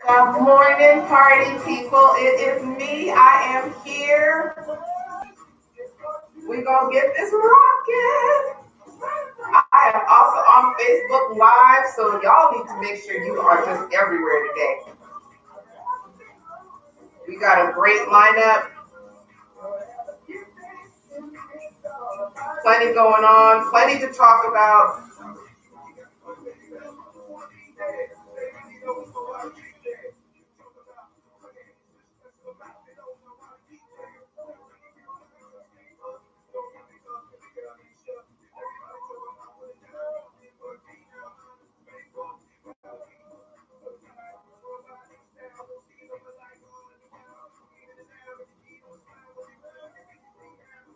Good morning, party people. It is me. I am here. We gonna get this rocking. I am also on Facebook Live, so y'all need to make sure you are just everywhere today. We got a great lineup. Plenty going on. Plenty to talk about.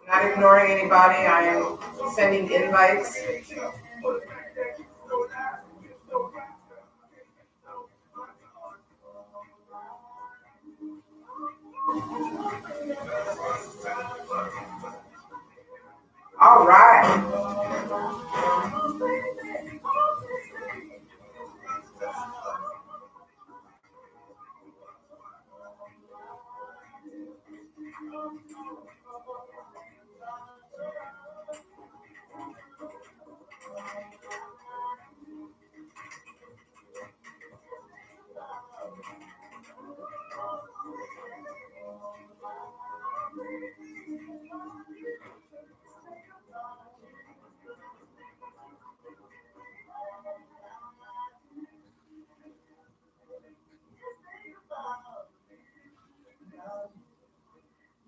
Not ignoring anybody. I am sending invites. All right.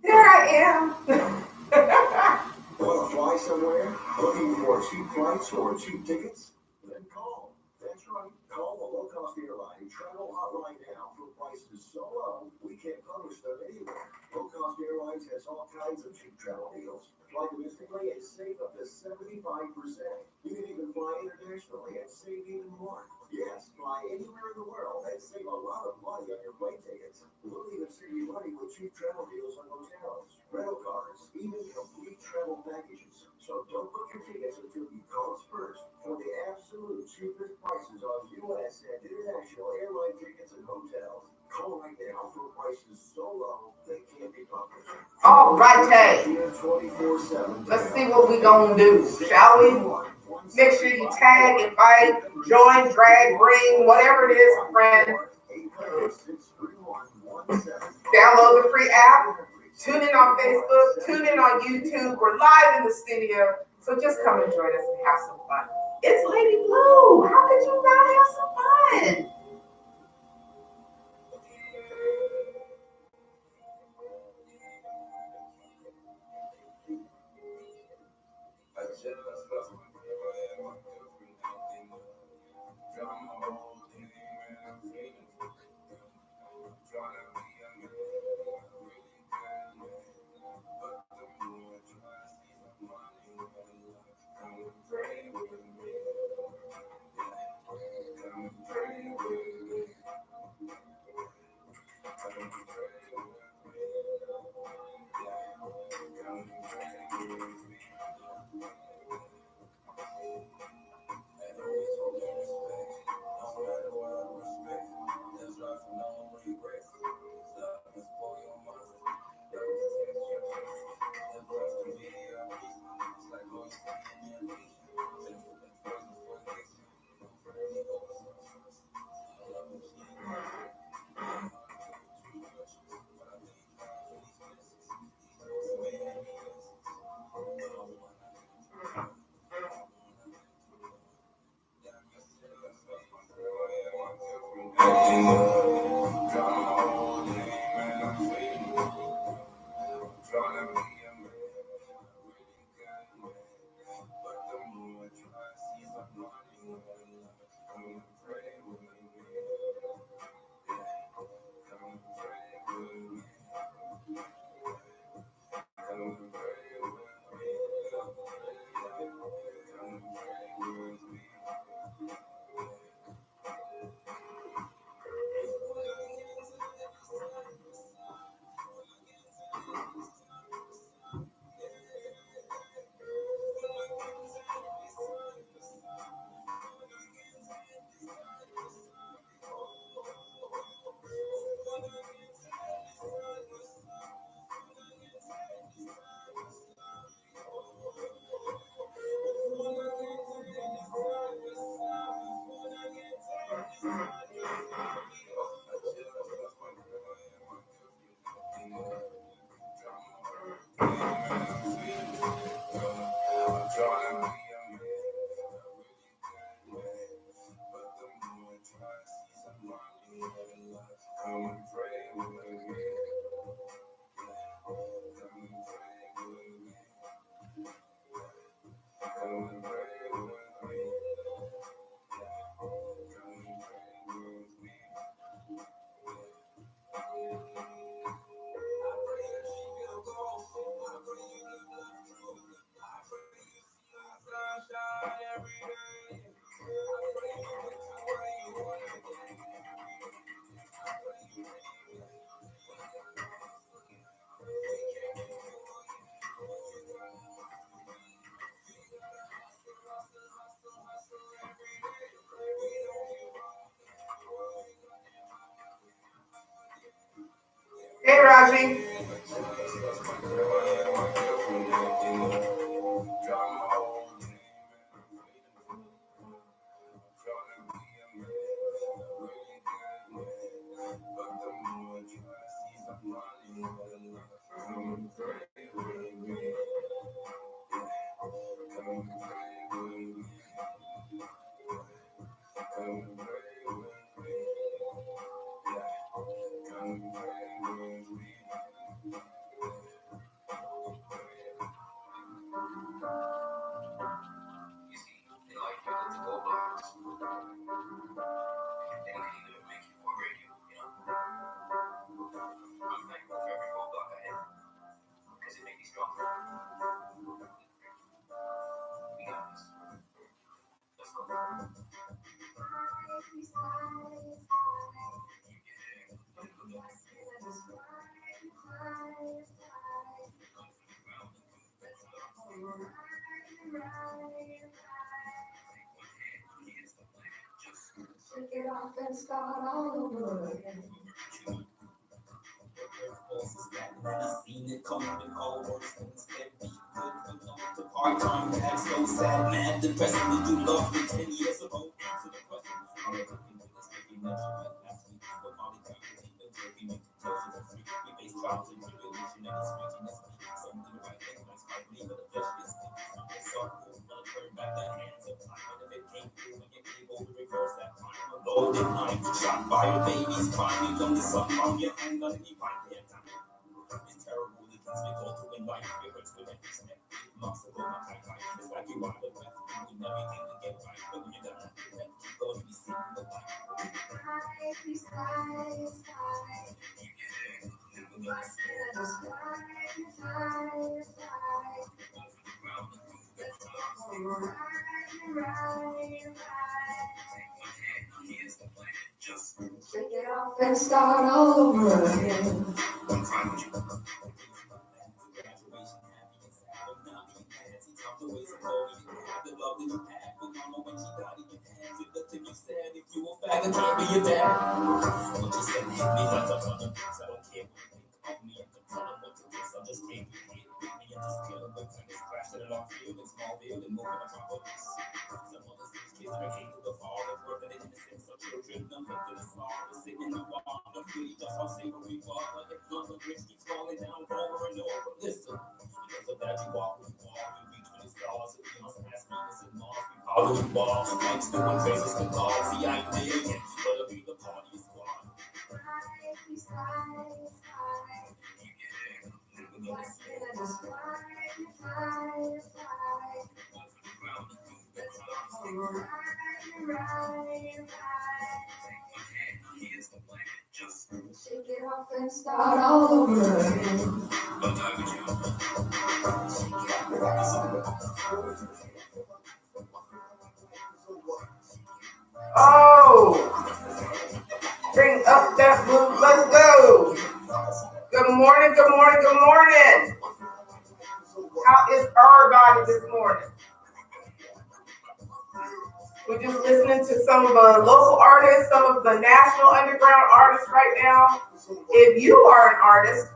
There I am. Want to fly somewhere? Looking for cheap flights or cheap tickets? Then call. That's right. Call the low-cost airline travel hotline now for prices so low we can't publish them anywhere. Low-cost airlines has all kinds of cheap travel deals. Fly domestically and save up to 75%. You can even fly internationally and save even more. Yes, fly anywhere in the world and save a lot of money on your plane tickets. We'll even save you money with cheap travel deals on hotels, rental cars, even complete travel packages. So don't book your tickets until you call us first for the absolute cheapest prices on U.S. and international airline tickets and hotels. Call right now for prices so low they can't be published. All right, hey. Let's see what we gonna do, shall we? Make sure you tag, invite, join, drag, bring, whatever it is, friend. Download the free app. Tune in on Facebook. Tune in on YouTube. We're live in the studio, so just come and join us and have some fun. It's Lady Blue. How could you not have some fun? Hey, Raji. Get off and start all over again. Part-time dad, so sad, mad, depressingly, you loved me 10 years ago. Answer the question. I'm looking into this, making measurement last week. What Molly got to take the turkey, make the closures and free. We face trials and tribulation and it's strangeness. Something the right thing, that's my belief, but the flesh is weak. I'm so cool, gonna turn back the hands of time. And if it came through, when you're able to reverse that time, a golden line. Shot by your babies, crying, you done the sun on your hand, letting me find their time. It's terrible, the things we go through in life, it hurts with every step. Lost of all my time, it's like you want the breath, doing everything to get right, but when you're done, you're going to be seeing the light. Shake it off and start all over again. I can't be your dad. What you said, me like a brother. I don't care what you think of me. I'm the brother. What to this, I just can't be here. Me and this killer, but I just crashed it off field in Smallville and moving my properties. Some of those kids are came to the fall. They're working in innocence of children. I'm making a small. They're sitting in the wall. I'm free, just how slavery was. Like if none of the rich keeps falling down over and over. Listen, because of that, you walk with the wall. You reach for the stars. If you must ask me, this is Mars. We follow the ball. Thanks to one faces to call. See, I did it. But be the party squad. Shake it off and start all over again. Oh, bring up that blue. Let's go. Good morning, good morning, good morning. How is everybody this morning? We're just listening to some of the local artists, some of the national underground artists right now. If you are an artist,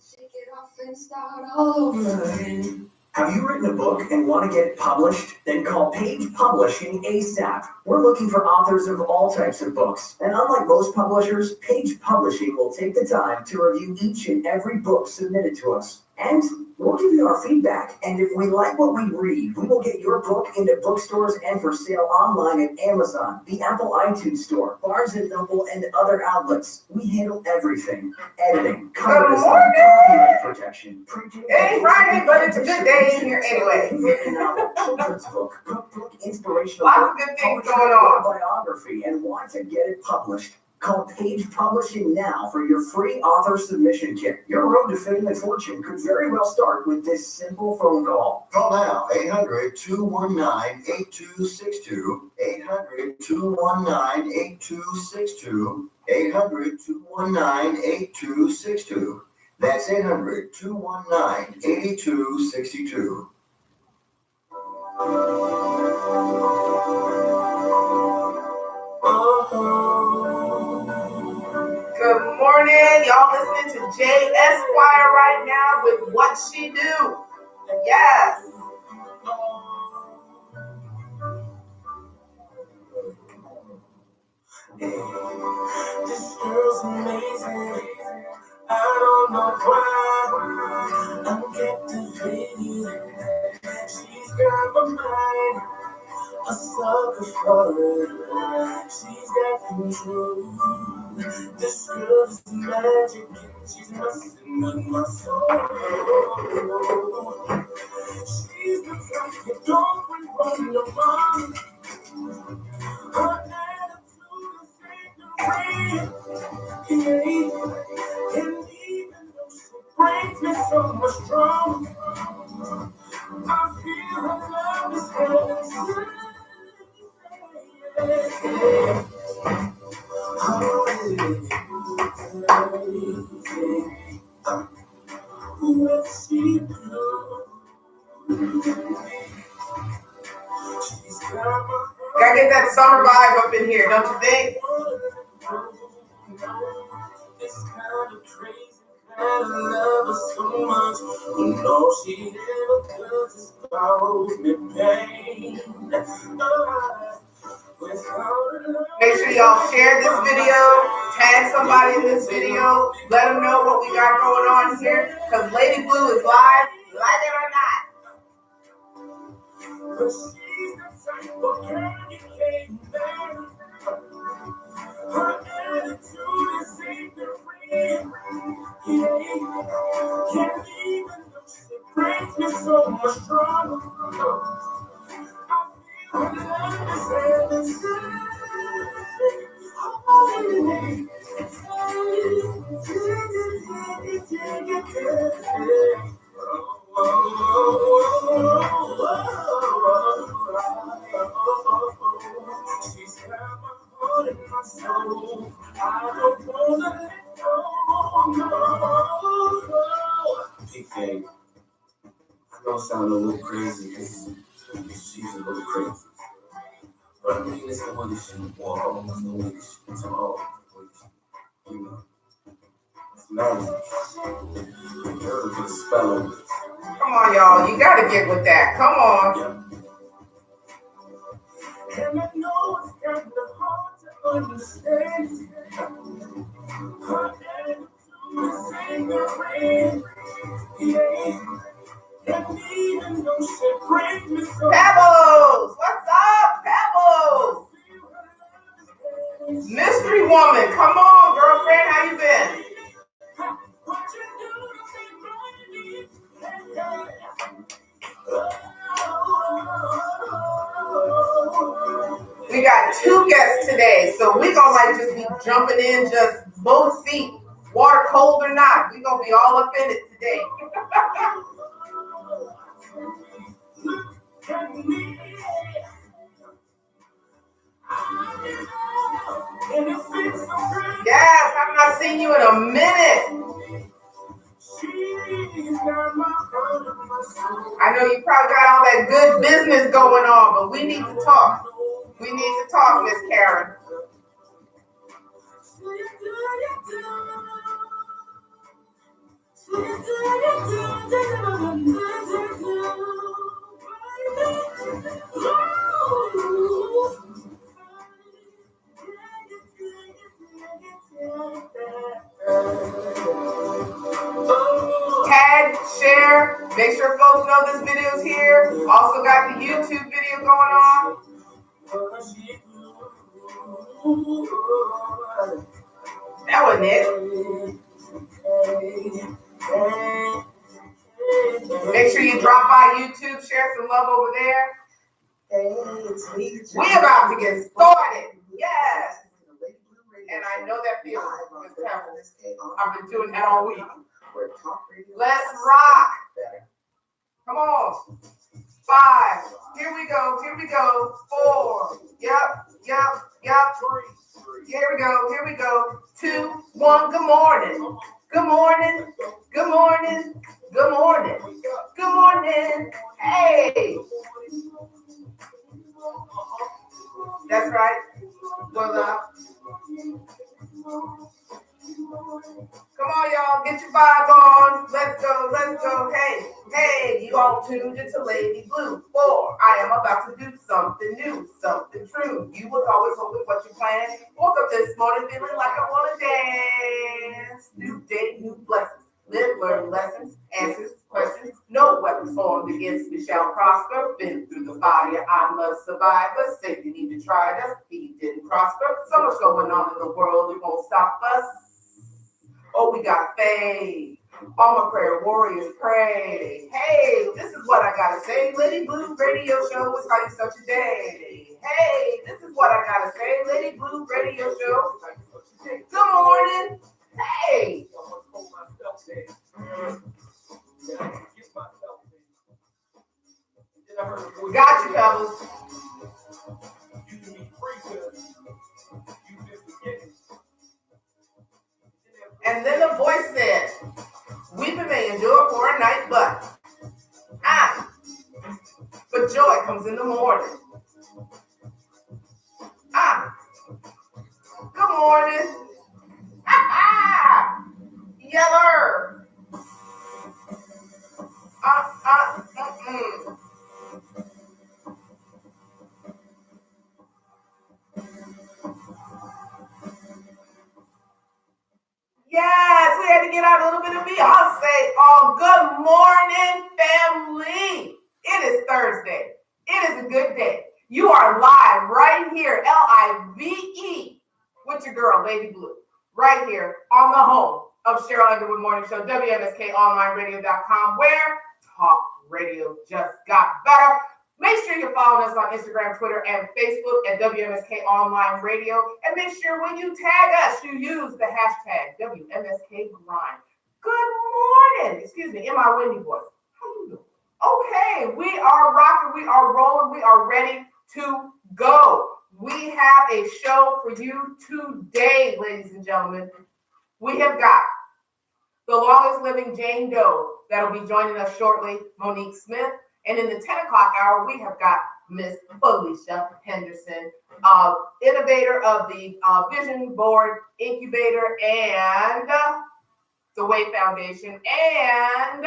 shake it off and start all over again. Have you written written a book and want to get it published? Then call Page Publishing ASAP. We're looking for authors of all types of books. And unlike most publishers, Page Publishing will take the time to review each and every book submitted to us. And we'll give you our feedback. And if we like what we read, we will get your book into bookstores and for sale online at Amazon, the Apple iTunes Store, Barnes & Noble, and other outlets. We handle everything. Editing, cover design, copyright protection, printing. It ain't Friday, but it's a good day in here anyway. Written novel, children's book, cookbook, inspirational Lots book, of good things poetry, going on. biography, and want to get it published. Call Page Publishing now for your free author submission kit. Your road to fame and fortune could very well start with this simple phone call. Call now, 800-219-8262, 800-219-8262, 800-219-8262. That's 800-219-8262. Good morning. Y'all listening to J Esquire right now with What She Do. Yes. This girl's amazing. I don't know why I'm captivated. She's got my mind a sucker for her. She's got control. This girl is magic. She's messing with my soul. She's the type you don't run your mind. Her attitude is ignorant. Yeah. And even though she brings me so much drama, I feel her love is heaven sent. What she do? She's got my Gotta get that summer vibe up in here, don't you think? It's kind of crazy that I love her so much. No, she never does this cause me pain. Make sure y'all share this video, tag somebody in this video, let them know what we got going on here, because Lady Blue is live, like it or not. But she's the type of candy cane man. Her attitude is ignorant. Yeah, can't even though she brings me so much trouble. I feel her love is heaven sent. She's got my heart and my soul. I don't wanna let go. PK, I know I sound a little crazy because she's a little crazy. But I mean, it's the way that she walks, it's the way that she talks, you know. It's magic. Girl, put a spell on it. Come on, y'all, you gotta get with that. Come on. Yeah. And I know it's kind of hard to understand. Her attitude is ignorant. Yeah. And even though she brings me so Pebbles, what's up, Pebbles? Mystery woman, come on, girlfriend, how you been? what you do to We got 2 guests today, so we gonna like just be jumping in just both feet, water cold or not. We gonna be all up in it today. Yes, I've not seen you in a minute. I know you probably got all that good business going on, but we need to talk. We need to talk, Miss Karen. Tag, share, make sure folks know this video's here. Also got the YouTube video going on. That wasn't it. Make sure you drop by YouTube, share some love over there. We about to get started. Yes. And I know that feeling. I've been doing that all week. Let's rock. Come on. 5. Here we go. 4. Yep. Here we go. 2, 1. Good morning. Hey. That's right. Well up. Come on, y'all. Get your vibe on. Let's go. Hey, you all tuned into Lady Blue 4. I am about to do something new, something true. You was always hoping what you planned. Woke up this morning feeling like I want to dance. New day, new blessings. Live, learn lessons, answers, questions. No weapons formed against me shall prosper. Been through the fire, I must survive. But Satan even tried us, he didn't prosper. So much going on in the world, it won't stop us. Oh, we got faith. All my prayer warriors pray. Hey, this is what I gotta say. Lady Blue Radio Show is how you start your day. Hey, this is what I gotta say. Lady Blue Radio Show. Good morning. Hey. We got you, fellas. And then the voice said, weeping may endure for a night, but joy comes in the morning. Good morning. Yeller. Yes, we had to get out a little bit of Beyonce. Good morning, family. It is Thursday. It is a good day. You are live right here, LIVE, with your girl, Lady Blue, right here on the home of Cheryl Underwood Morning Show, WMSKOnlineRadio.com, where talk radio just got better. Make sure you're following us on Instagram, Twitter, and Facebook at WMSK Online Radio. And make sure when you tag us, you use the hashtag WMSKGrind. Good morning. Excuse me, in my windy voice. How you doing? Okay, we are rocking, we are rolling, we are ready to go. We have a show for you today, ladies and gentlemen. We have got the longest living Jane Doe that'll be joining us shortly, Monique Smith. And in the 10 o'clock hour, we have got Miss Felicia Henderson, innovator of the Vision Board Incubator and the Way Foundation, and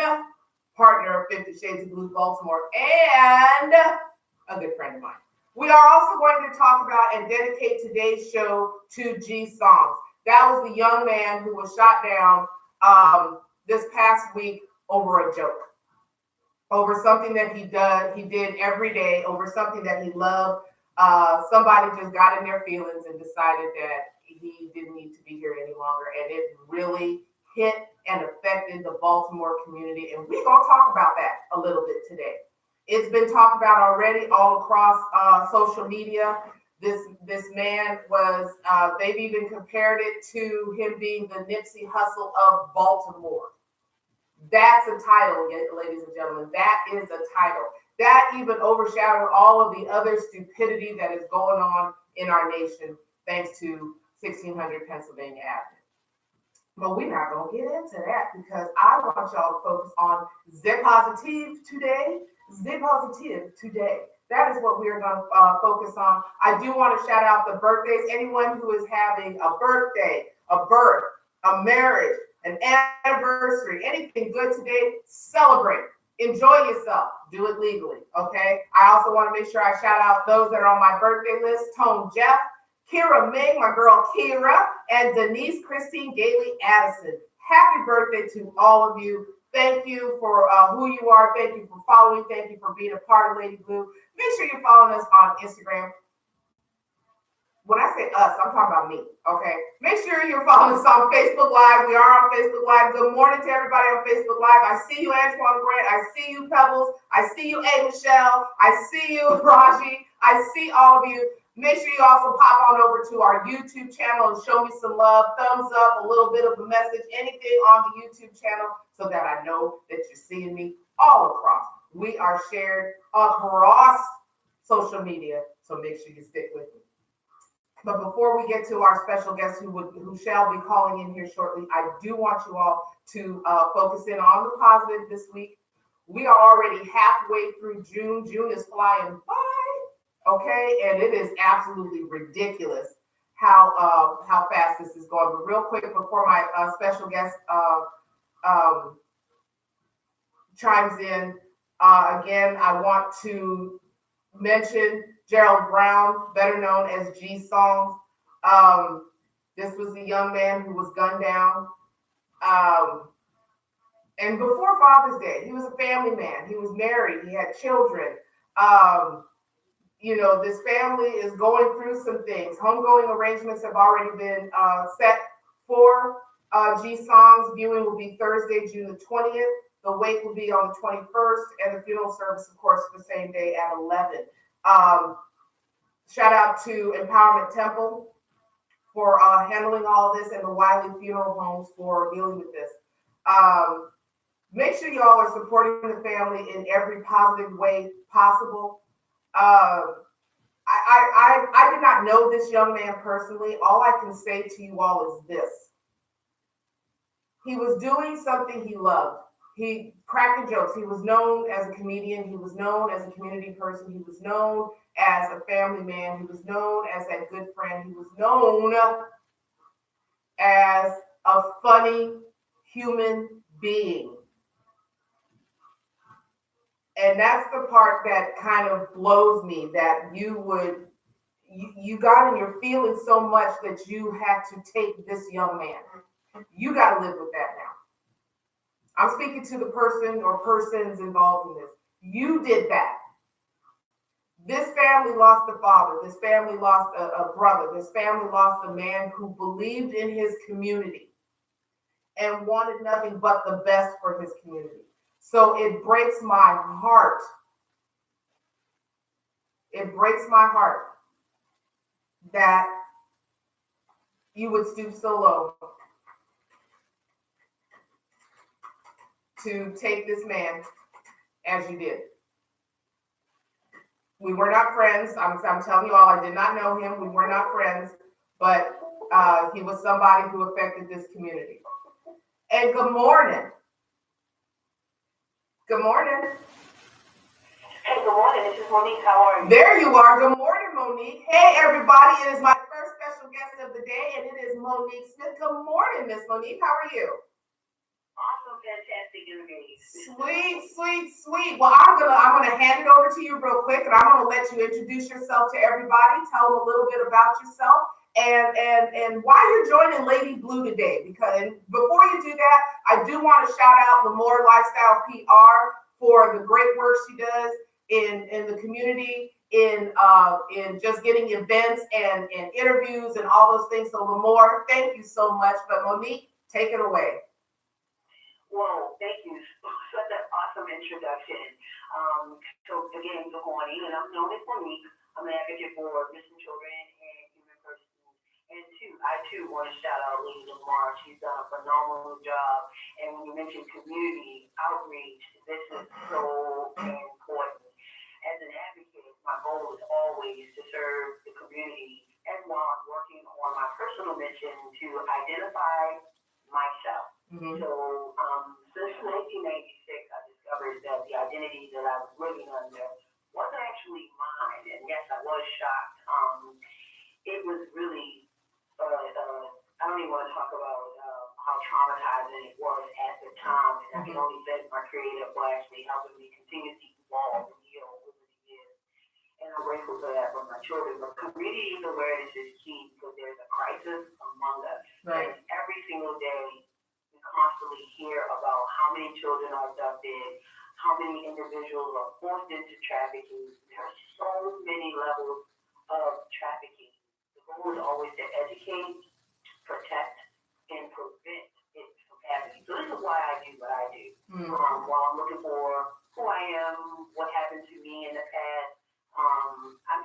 partner of 50 Shades of Blue Baltimore, and a good friend of mine. We are also going to talk about and dedicate today's show to G Songs. That was the young man who was shot down this past week over a joke, over something that he did every day, over something that he loved. Somebody just got in their feelings and decided that he didn't need to be here any longer. And it really hit and affected the Baltimore community. And we're going to talk about that a little bit today. It's been talked about already all across social media. This man was, they've even compared it to him being the Nipsey Hussle of Baltimore. That's a title, ladies and gentlemen. That is a title. That even overshadowed all of the other stupidity that is going on in our nation, thanks to 1600 Pennsylvania Avenue. But we're not going to get into that because I want y'all to focus on Z Positive today. Z Positive today. That is what we are going to focus on. I do want to shout out the birthdays. Anyone who is having a birthday, a birth, a marriage, an anniversary, anything good today, celebrate. Enjoy yourself. Do it legally, okay? I also want to make sure I shout out those that are on my birthday list. Tone Jeff, Kira Ming, my girl Kira, and Denise Christine Gailey Addison. Happy birthday to all of you. Thank you for who you are. Thank you for following. Thank you for being a part of Lady Blue. Make sure you're following us on Instagram. When I say us, I'm talking about me, okay? Make sure you're following us on Facebook Live. We are on Facebook Live. Good morning to everybody on Facebook Live. I see you, Antoine Grant. I see you, Pebbles. I see you, A. Michelle. I see you, Raji. I see all of you. Make sure you also pop on over to our YouTube channel and show me some love. Thumbs up, a little bit of a message, anything on the YouTube channel so that I know that you're seeing me all across. We are shared across social media, so make sure you stick with me. But before we get to our special guest who shall be calling in here shortly, I do want you all to focus in on the positive this week. We are already halfway through June. June is flying by, okay? And it is absolutely ridiculous how fast this is going. But real quick, before my special guest chimes in, again, I want to mention Gerald Brown, better known as G Songs. This was a young man who was gunned down. And before Father's Day, he was a family man. He was married. He had children. This family is going through some things. Homegoing arrangements have already been set for G Songs. Viewing will be Thursday, June the 20th. The wake will be on the 21st, and the funeral service, of course, the same day at 11. Shout out to Empowerment Temple for handling all of this, and the Wiley Funeral Homes for dealing with this. Make sure y'all are supporting the family in every positive way possible. I did not know this young man personally. All I can say to you all is this. He was doing something he loved. He cracking jokes. He was known as a comedian. He was known as a community person. He was known as a family man. He was known as that good friend. He was known as a funny human being. And that's the part that kind of blows me, that you got in your feelings so much that you had to take this young man. You got to live with that now. I'm speaking to the person or persons involved in this. You did that. This family lost a father. This family lost a brother. This family lost a man who believed in his community and wanted nothing but the best for his community. So it breaks my heart. It breaks my heart that you would stoop so low to take this man as you did. We were not friends. I'm telling you all, I did not know him. We were not friends, but he was somebody who affected this community. And good morning. Good morning. Hey, good morning. This is Monique. How are you? There you are. Good morning, Monique. Hey, everybody. It is my first special guest of the day, and it is Monique Smith. Good morning, Miss Monique. How are you? Awesome, fantastic interview. Sweet. Well, I'm gonna hand it over to you real quick, and I'm gonna let you introduce yourself to everybody. Tell them a little bit about yourself and why you're joining Lady Blue today. Because before you do that, I do want to shout out Lamore Lifestyle PR for the great work she does in the community, in just getting events and interviews and all those things. So Lamore, thank you so much. But Monique, take it away. Well, thank you. Such an awesome introduction. So again, good morning, and I'm known as Monique. I'm an advocate for missing children and human persons. And I too want to shout out Lady Lamar. She's done a phenomenal job. And when you mention community outreach, this is so important. As an advocate, my goal is always to serve the community, and while I'm working on my personal mission to identify myself. Mm-hmm. So since 1996, I discovered that the identity that I was living under wasn't actually mine. And yes, I was shocked. It was really, I don't even want to talk about how traumatizing it was at the time. And I can only thank my creator for actually helping me continue to evolve and heal over the years. and I'm grateful for that for my children. But community awareness is key because there's a crisis among us. Right. And every single day, we constantly hear about how many children are abducted, how many individuals are forced into trafficking. There are so many levels of trafficking. The goal is always to educate, protect, and prevent it from happening. So this is why I do what I do. While I'm looking for who I am, what happened to me in the past, I'm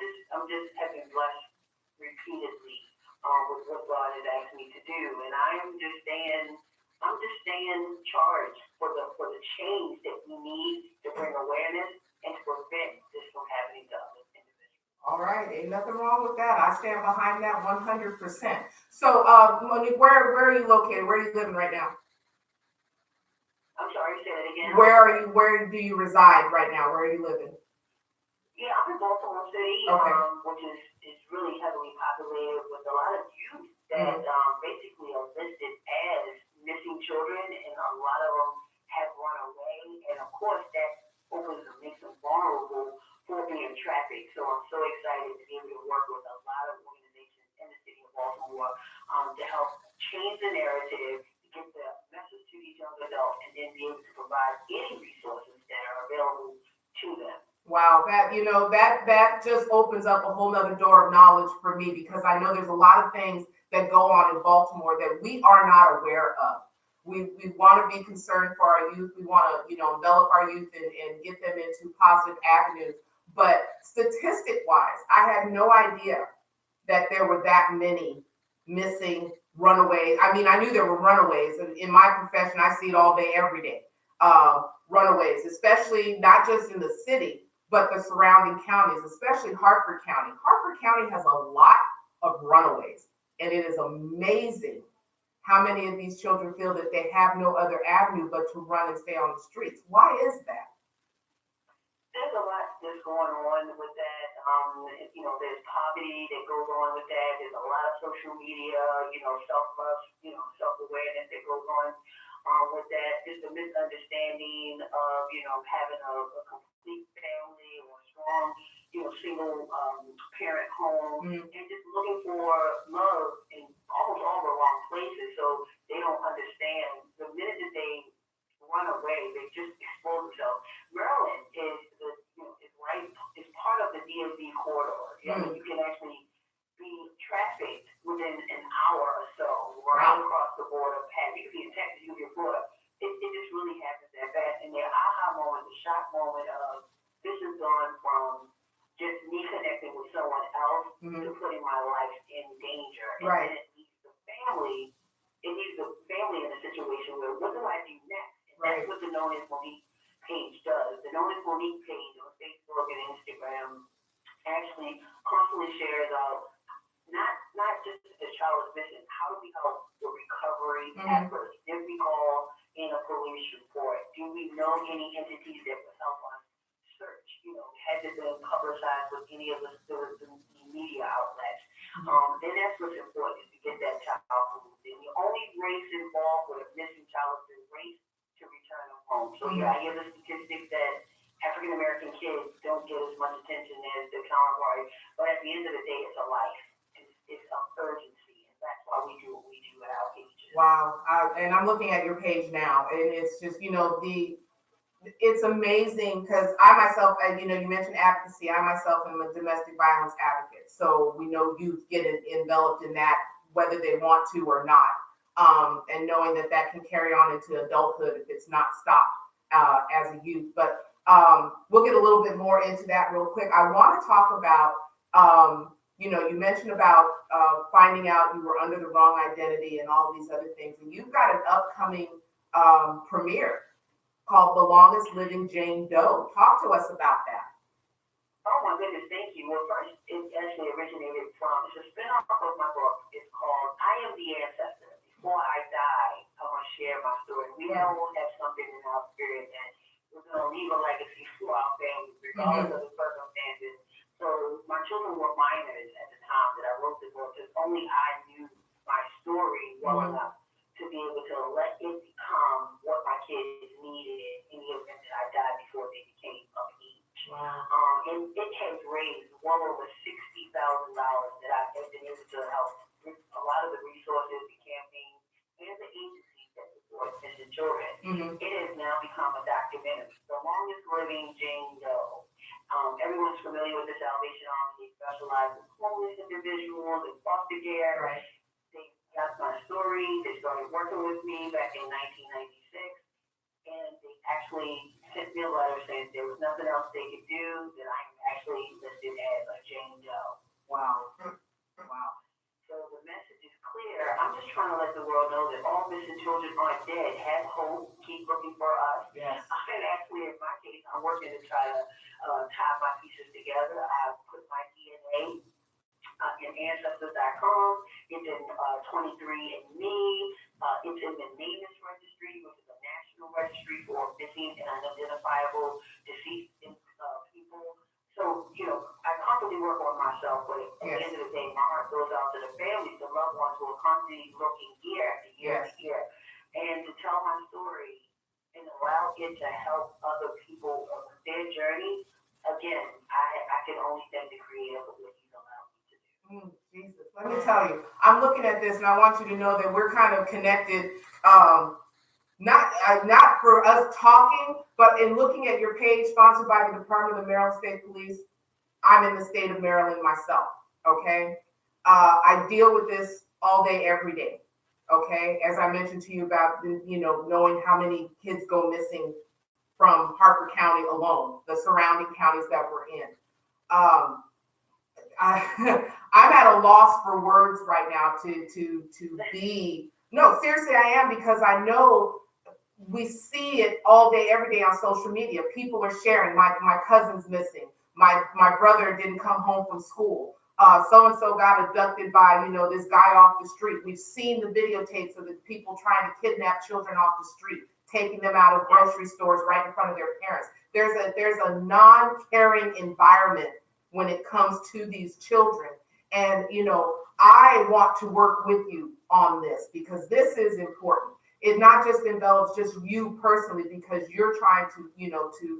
just have been blessed repeatedly with what God has asked me to do, and I'm just staying charged for the change that we need to bring awareness and to prevent this from happening to other individuals. All right, ain't nothing wrong with that. I stand behind that 100%. So, Monique, where are you located? Where are you living right now? I'm sorry, say that again. Where do you reside right now? Where are you living? Yeah, I'm in Baltimore City, Okay. Which is really heavily populated with a lot of youth that basically are listed as missing children, and a lot of them have run away, and of course that makes them vulnerable for being trafficked. So I'm so excited to be able to work with a lot of organizations in the city of Baltimore to help change the narrative, to get the message to these young adults, and then be able to provide any resources that are available to them. Wow, that just opens up a whole nother door of knowledge for me, because I know there's a lot of things that go on in Baltimore that we are not aware of. We want to be concerned for our youth. We want to, envelop our youth and get them into positive avenues. But statistic wise, I had no idea that there were that many missing runaways. I mean, I knew there were runaways, and in my profession, I see it all day, every day. Runaways, especially not just in the city, but the surrounding counties, especially Hartford County. Hartford County has a lot of runaways, and it is amazing how many of these children feel that they have no other avenue but to run and stay on the streets. Why is that? There's a lot that's going on with that. There's poverty that goes on with that. There's a lot of social media, self-love, self-awareness that goes on with that. There's a misunderstanding of, having a complete family or a strong, single parent home, and just looking for love in almost all the wrong places. So they don't understand the minute that they run away, they just expose themselves. Maryland is part of the DMV corridor. You can actually be trafficked within an hour or so, right across the border. You can be in Texas, you can be in Florida. It just really happens that fast. And the aha moment, the shock moment of this has gone from just me connecting with someone else to putting my life in danger. And then it leaves the family in a situation where, what do I do next? And that's what the Known as Monique page does. The Known as Monique page on Facebook and Instagram actually constantly shares out not just the child is missing, how do we help the recovery efforts? Did we call in a police report? Do we know any entities that would help us search? Has it been publicized with any of the media outlets? Then that's what's important, is to get that child moved. And the only race involved with a missing child is the race to return them home. So I hear the statistics that African American kids don't get as much attention as their counterparts, but at the end of the day, it's a life. It's an urgency, and that's why we do what we do at our pages. Wow, and I'm looking at your page now, and it's just, it's amazing, because I myself, you mentioned advocacy. I myself am a domestic violence advocate, so we know youth get enveloped in that, whether they want to or not, and knowing that can carry on into adulthood if it's not stopped as a youth. But we'll get a little bit more into that real quick. I want to talk about, you mentioned about finding out you were under the wrong identity and all these other things, and you've got an upcoming premiere called The Longest Living Jane Doe. Talk to us about that. Oh my goodness, thank you. Well, first, it actually originated from, it's a spin-off of my book. It's called I Am the Ancestor. Before I die, I want to share my story. We all have something in our spirit that we're going to leave a legacy for our family, regardless of the circumstances. So my children were minors at the time that I wrote the book, because only I knew my story well enough to be able to let it become what my kids needed in the event that I died before they became of age. Wow. And it has raised Mm-hmm. It has now become a documentary. The longest living Jane Doe. Everyone's familiar with the Salvation Army. They specialize in homeless individuals and foster care. Right. They got my story. They started working with me back in 1996. And they actually sent me a letter saying there was nothing else they could do, that I'm actually listed as a Jane Doe. Wow. Wow. So the message is clear. I'm just trying to let the world know that all missing children aren't dead. Have hope. Keep looking for us. Yes. And actually, in my case, I'm working to try to tie my pieces together. I've put my DNA in Ancestors.com. It's in 23andMe. It's in the NAMUS registry, which is a national registry for missing and unidentifiable deceased people. So, I constantly work on myself, but at the end of the day, my heart goes out to the families, the loved ones who are constantly looking year after year after year. And to tell my story and allow it to help other people on their journey, again, I can only thank the Creator for what He's allowed me to do. Jesus, let me tell you, I'm looking at this and I want you to know that we're kind of connected, not for us talking, but in looking at your page sponsored by the Department of Maryland State Police. I'm in the state of Maryland myself, okay? I deal with this all day, every day, okay? As I mentioned to you about, knowing how many kids go missing from Harper County alone, the surrounding counties that we're in. I'm at a loss for words right now to be, no, seriously, I am, because I know we see it all day, every day on social media. People are sharing, my cousin's missing. My brother didn't come home from school. So-and-so got abducted by, this guy off the street. We've seen the videotapes of the people trying to kidnap children off the street, taking them out of grocery stores right in front of their parents. There's a non-caring environment when it comes to these children. And, I want to work with you on this because this is important. It not just envelops just you personally because you're trying to,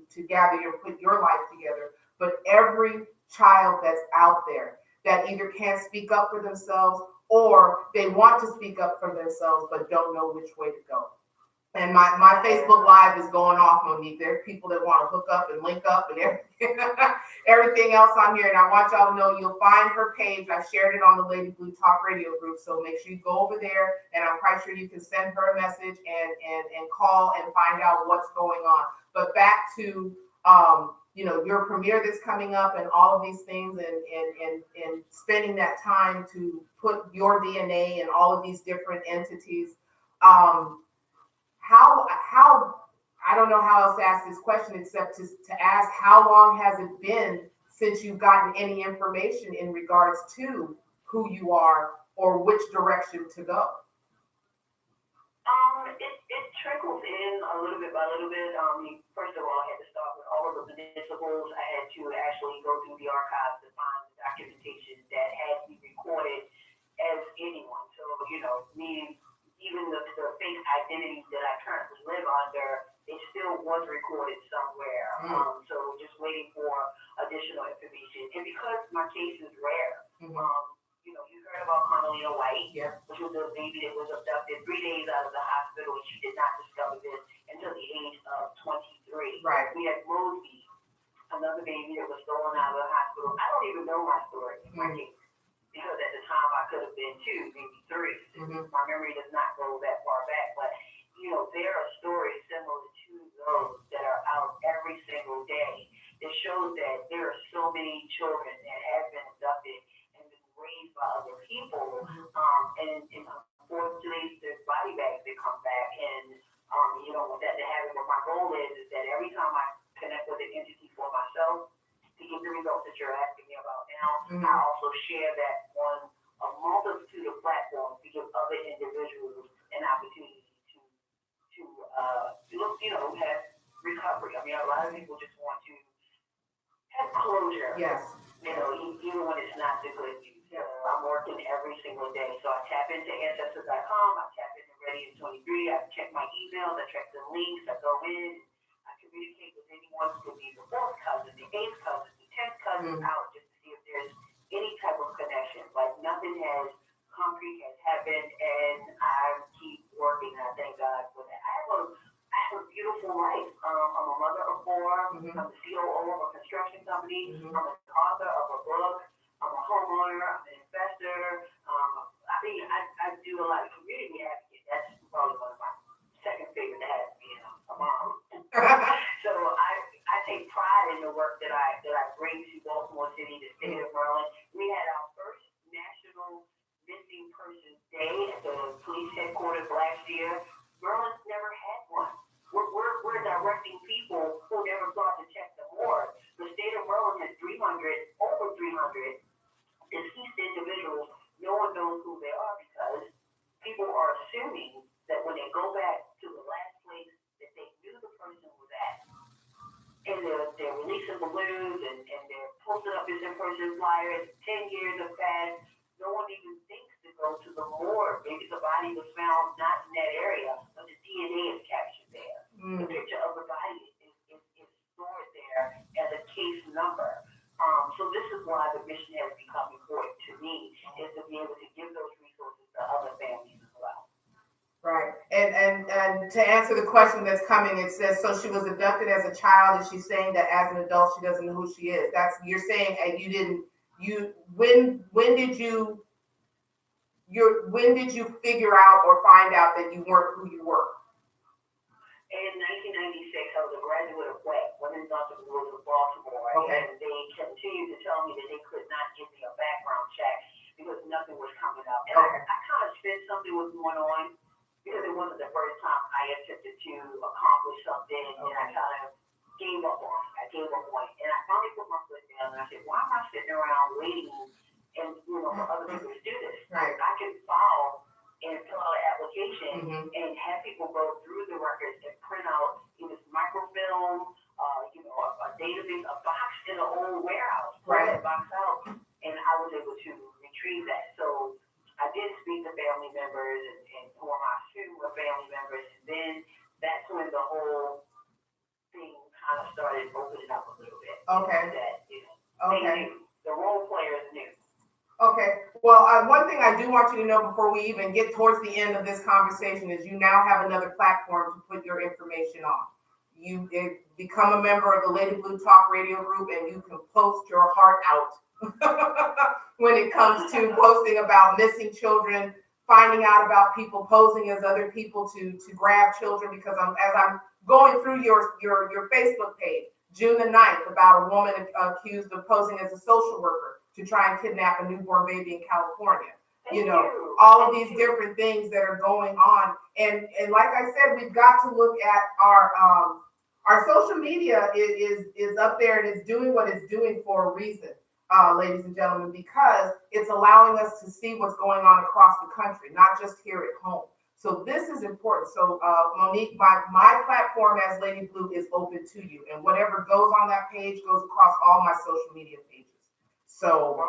to gather and put your life together, but every child that's out there that either can't speak up for themselves or they want to speak up for themselves but don't know which way to go. And my Facebook Live is going off, Monique. There are people that want to hook up and link up and everything else on here. And I want y'all to know you'll find her page. I shared it on the Lady Blue Talk Radio group. So make sure you go over there. And I'm quite sure you can send her a message and call and find out what's going on. But back to, your premiere that's coming up and all of these things and spending that time to put your DNA and all of these different entities. How I don't know how else to ask this question except to ask how long has it been since you've gotten any information in regards to who you are or which direction to go? It trickles in a little bit by little bit. First of all, I had to start with all of the municipals. I had to actually go through the archives to find the documentation that had to be recorded as anyone. So, me, even the fake identity that I currently live under, it still was recorded somewhere. So just waiting for additional information. And because my case is rare, you heard about Carmelita White, which was a baby that was abducted 3 days out of the hospital, and she did not discover this until the age of 23. Right. We had Mosby, another baby that was stolen out of the hospital. I don't even know my story in my case. Because at the time I could have been 2, maybe 3. My memory does not go that far back. But, there are stories similar to those that are out every single day that shows that there are so many children that have been abducted and been raised by other people. And unfortunately, there's body bags that come back. And you don't want that to happen. But my goal is that every time I connect with an entity for myself, to get the results that you're asking me about now, I also share that on a multitude of platforms to give other individuals an opportunity to have recovery. I mean, a lot of people just want to have closure. Yes. Even when it's not the good news. I'm working every single day. So I tap into Ancestors.com, I tap into Ready in 23, I check my emails, I check the links, I go in, I communicate with anyone who could be the 4th cousin, the 8th cousin, the 10th cousin out just to see if there's any type of connection. Like nothing concrete has happened, and I keep working. I thank God for that. I right. I'm a mother of 4. Mhm. I'm the COO of a construction company. Mhm. I'm an author of a book. I'm a homeowner. I'm an investor. I do a lot of community advocate. That's probably one of my second favorite hats, being a mom. So I take pride in the work that I bring to Baltimore City, the state of Maryland. We had our first national missing persons day at the police headquarters last year. Maryland's never had one. We're directing people who never thought to check the morgue. The state of Maryland has over 300 deceased individuals. No one knows who they are because people are assuming that when they go back to the last place that they knew the person was at, and they're releasing balloons and they're posting up missing person flyers. 10 years have passed. No one even thinks to go to the morgue. Maybe the body was found not in that area, but the DNA is captured there. The picture of the body is stored there as a case number. So this is why the mission has become important to me, is to be able to give those resources to other families as well. Right. And to answer the question that's coming, it says, so she was abducted as a child, and she's saying that as an adult she doesn't know who she is. You're saying when did you figure out or find out that you weren't who you were? In 1996, I was a graduate of WEC, Women's Entrepreneurs of Baltimore, Okay. and they continued to tell me that they could not give me a background check because nothing was coming up. And Okay. I kind of sensed something was going on because it wasn't the first time I attempted to accomplish something, and I kind of gave up on it. And I finally put my foot down, and I said, why am I sitting around waiting and for other people to do this? Right. I can file and fill out an application Mhm. and have people go through the records and print out either microfilm, a database, a box in an old warehouse, pull Right. that box out, and I was able to retrieve that. So I did speak to family members and who I assume were family members, and then that's when the whole thing kind of started opening up a little bit. Okay. That, Okay. they knew. The role players knew. Okay. Well, one thing I do want you to know before we even get towards the end of this conversation is you now have another platform to put your information on. You become a member of the Lady Blue Talk Radio Group, and you can post your heart out when it comes to posting about missing children, finding out about people posing as other people to grab children. Because as I'm going through your Facebook page, June the 9th, about a woman accused of posing as a social worker to try and kidnap a newborn baby in California. All of these different things that are going on. And like I said, we've got to look at our social media is up there, and it's doing what it's doing for a reason, ladies and gentlemen, because it's allowing us to see what's going on across the country, not just here at home. So this is important. So Monique, my platform as Lady Blue is open to you, and whatever goes on that page goes across all my social media pages. So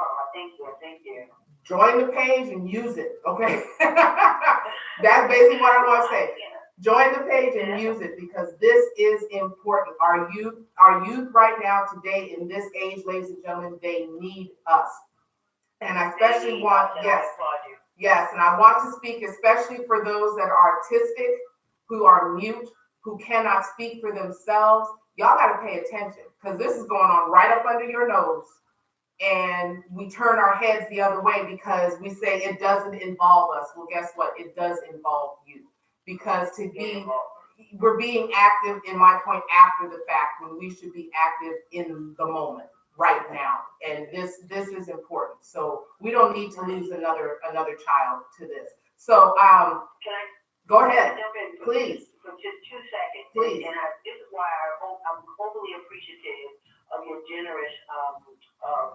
Thank you. Join the page and use it, okay? That's basically what I want to say. Join the page and use it, because this is important. Our youth right now, today, in this age, ladies and gentlemen, they need us. And I especially want, yes, and I want to speak especially for those that are autistic, who are mute, who cannot speak for themselves. Y'all got to pay attention, because this is going on right up under your nose. And we turn our heads the other way because we say it doesn't involve us. Well, guess what? It does involve you, because we're being active, in my point, after the fact, when we should be active in the moment, right now. And this is important. So we don't need to lose another child to this. So can I go ahead, jump in please. For just 2 seconds? Please. And this is why I'm overly appreciative of your generous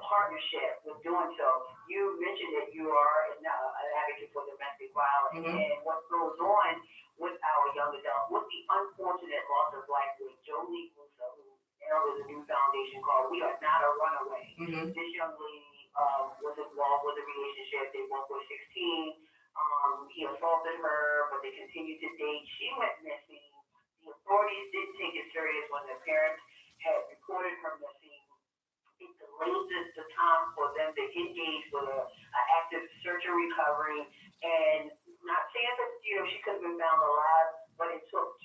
partnership with doing so. You mentioned that you are an advocate for domestic violence, and what goes on with our young adults, with the unfortunate loss of life with Jolie Musa, who now is a new foundation called We Are Not a Runaway. This young lady was involved with a relationship. They both were 16. He assaulted her, but they continued to date. She went missing. The authorities didn't take it serious when their parents had reported her missing. It delayed the time for them to engage with an active search and recovery. And not saying that she could have been found alive, but it took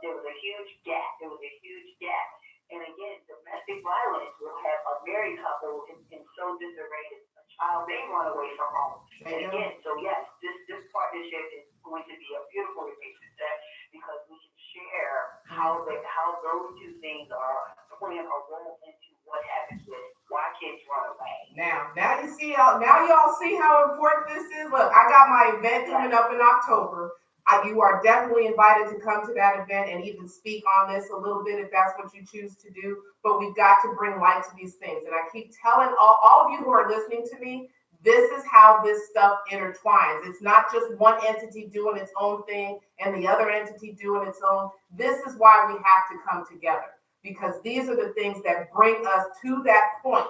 there was a huge gap. There was a huge gap. And again, domestic violence will have a married couple in so disarray that a child may run away from home. And again, so yes, this partnership is going to be a beautiful relationship because we can share how those two things are playing a role into what happens with why kids run away. Now you see now y'all see how important this is. Look, I got my event coming up in October. You are definitely invited to come to that event and even speak on this a little bit if that's what you choose to do. But we've got to bring light to these things. And I keep telling all of you who are listening to me, this is how this stuff intertwines. It's not just one entity doing its own thing and the other entity doing its own. This is why we have to come together, because these are the things that bring us to that point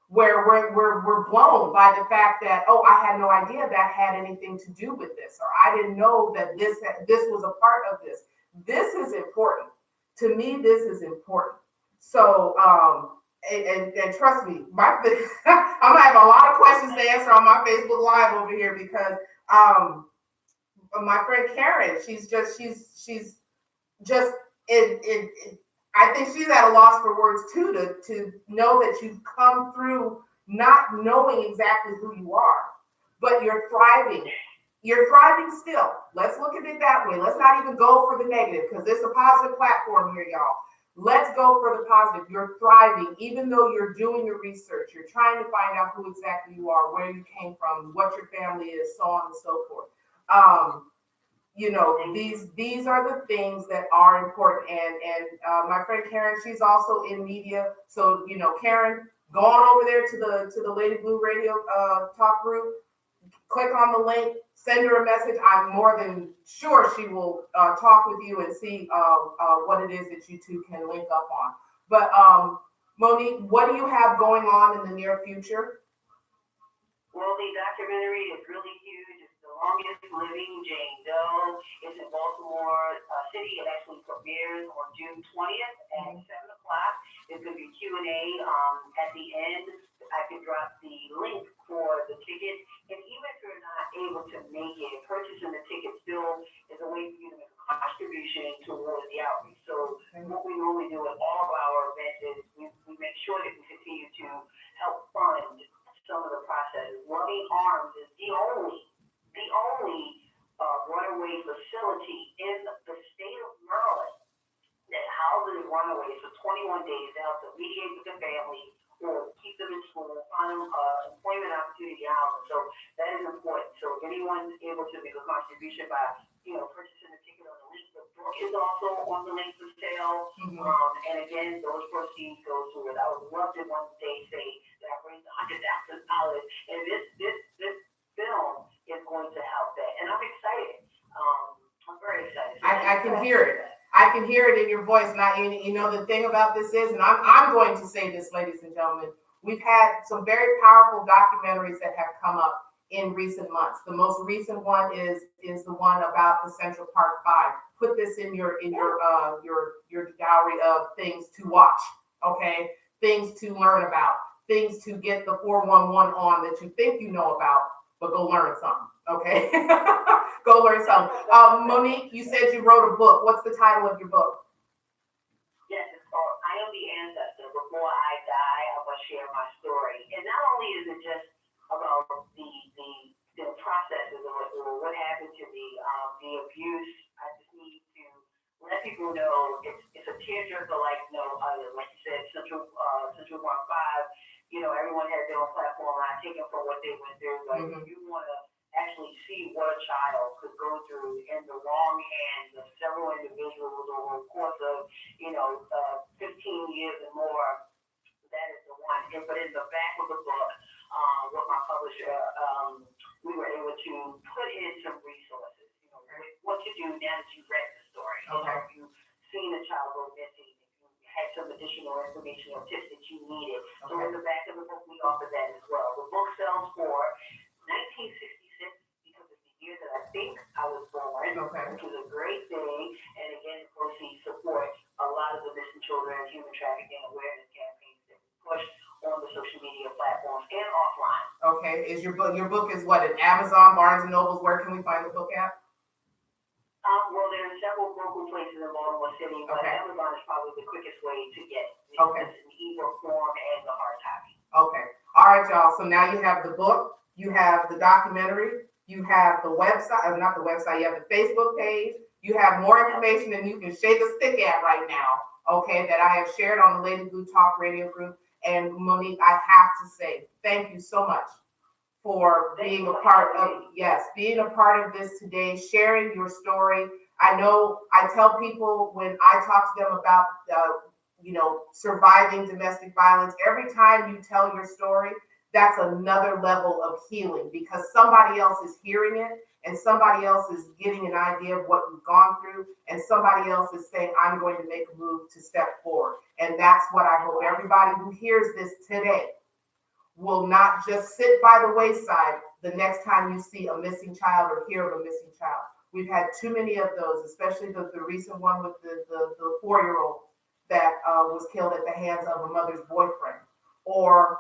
where we're blown by the fact that, oh, I had no idea that had anything to do with this, or I didn't know that this was a part of this. This is important. To me, this is important. So, and trust me, I'm gonna have a lot of questions to answer on my Facebook Live over here because my friend Karen, she's just I think she's at a loss for words too to know that you've come through not knowing exactly who you are, but you're thriving. You're thriving still. Let's look at it that way. Let's not even go for the negative because it's a positive platform here, y'all. Let's go for the positive. You're thriving, even though you're doing your research. You're trying to find out who exactly you are, where you came from, what your family is, so on and so forth. These are the things that are important. And my friend Karen, she's also in media. So, Karen, go on over there to the Lady Blue Radio talk group. Click on the link, send her a message. I'm more than sure she will talk with you and see what it is that you two can link up on. But Monique, what do you have going on in the near future? Well, the documentary is really huge. It's The Longest Living Jane Doe. It's in Baltimore City. It actually premieres on June 20th at 7 o'clock. There's going to be Q&A at the end. I can drop the link for the ticket. And even if you're not able to make it, purchasing the ticket still is a way for you to make a contribution towards the outreach. So what we normally do at all of our events is we make sure that we continue to help fund some of the processes. Loving Arms is the only runaway facility in the state of Maryland that houses runaways for 21 days to help them mediate with their family or keep them in school, find them employment opportunity housing. So that is important. So if anyone's able to make a contribution by, purchasing a ticket on the link, the book is also on the link for sale. Mm-hmm. And again, those proceeds go to it. I would love to one day say that I raised $100,000, and this film is going to help that. And I'm excited. I'm very excited. I can hear it. I can hear it in your voice. And the thing about this is, and I'm going to say this, ladies and gentlemen, we've had some very powerful documentaries that have come up in recent months. The most recent one is the one about the Central Park Five. Put this in your gallery of things to watch. Okay, things to learn about, things to get the 411 on that you think you know about, but go learn something. Okay. Go learn something. Monique, you said you wrote a book. What's the title of your book? Yes, it's called I Am the Ancestor. Before I Die, I will share my story. And not only is it just about the processes or what happened to me, the abuse, I just need to let people know it's a tearjerker like no other. Like you said, Central Park 5, everyone has their own platform. I take it from what they went through. But if you want to actually see what a child could go through in the wrong hands of several individuals over the course of, 15 years and more, that is the one. But in the back of the book, with my publisher, we were able to put in some resources, what to do now that you've read the story. Okay. If you've seen a child go missing, if you had some additional information or tips that you needed. Okay. So in the back of the book, we offer that as well. The book sells for $19.66 because it's the year that I think I was born, okay, which is a great thing. And again, the proceeds support a lot of the missing children and human trafficking awareness campaigns that we push on the social media platforms and offline. Okay, is your book is what, at Amazon, Barnes and Nobles? Where can we find the book at? Well, there's several local places in Baltimore City, but Okay. Amazon is probably the quickest way to get it. Okay. It's an ebook form and the hard copy. Okay. All right, y'all. So now you have the book, you have the documentary, you have the website, not the website, you have the Facebook page, you have more information than you can shake a stick at right now, okay, that I have shared on the Lady Blue Talk Radio group. And Monique, I have to say, thank you so much for being a part of, being a part of this today, sharing your story. I know I tell people when I talk to them about, surviving domestic violence, every time you tell your story, that's another level of healing because somebody else is hearing it and somebody else is getting an idea of what you've gone through and somebody else is saying, I'm going to make a move to step forward. And that's what I hope everybody who hears this today will not just sit by the wayside the next time you see a missing child or hear of a missing child. We've had too many of those, especially the recent one with the 4-year-old that was killed at the hands of a mother's boyfriend. Or,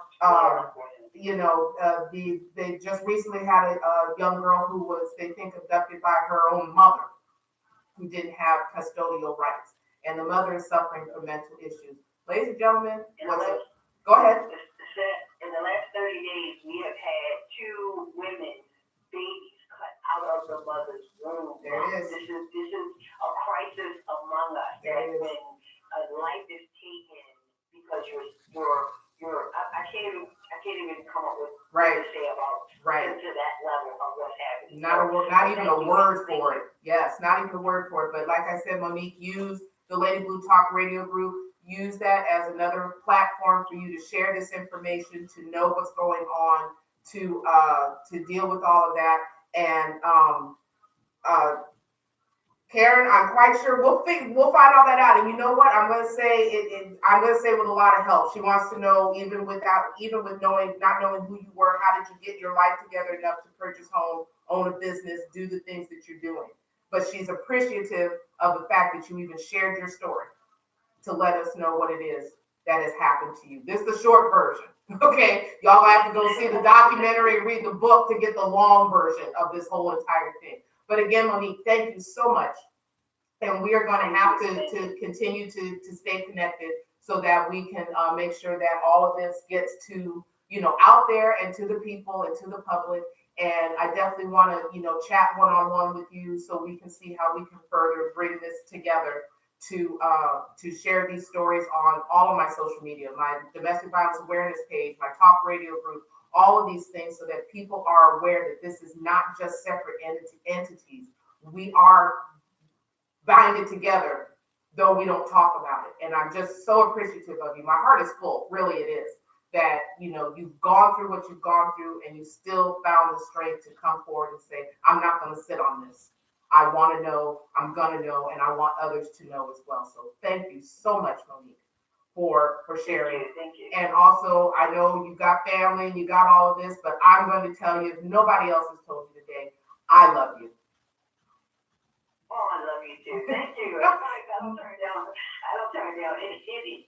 they just recently had a young girl who was, they think, abducted by her own mother who didn't have custodial rights. And the mother is suffering from mental issues. Ladies and gentlemen, go ahead. In the last 30 days, we have had 2 women's babies cut out of the mother's womb. There it is. This is a crisis among us. That when a life is taken because I can't even come up with what to say about to that level of what's happening. Not even a word for it. Yes, not even a word for it. But like I said, Monique, use the Lady Blue Talk Radio group. Use that as another platform for you to share this information, to know what's going on, to deal with all of that. And Karen, I'm quite sure we'll find all that out. And you know what? I'm going to say I'm going to say with a lot of help. She wants to know, even with not knowing who you were, how did you get your life together enough to purchase home, own a business, do the things that you're doing. But she's appreciative of the fact that you even shared your story to let us know what it is that has happened to you. This is the short version, okay? Y'all have to go see the documentary and read the book to get the long version of this whole entire thing. But again, Monique, thank you so much. And we are going to have to continue to stay connected so that we can make sure that all of this gets to, out there and to the people and to the public. And I definitely want to, chat one-on-one with you so we can see how we can further bring this together to share these stories on all of my social media, my domestic violence awareness page, my talk radio group, all of these things so that people are aware that this is not just separate entities. We are binded together, though we don't talk about it. And I'm just so appreciative of you. My heart is full, really it is, that, you've gone through what you've gone through and you still found the strength to come forward and say, I'm not going to sit on this. I want to know, I'm going to know, and I want others to know as well. So thank you so much, Monique, for sharing. Thank you. And also, I know you got family and you got all of this, but I'm going to tell you, if nobody else has told you today, I love you. Oh, I love you too. Thank you. I don't turn down any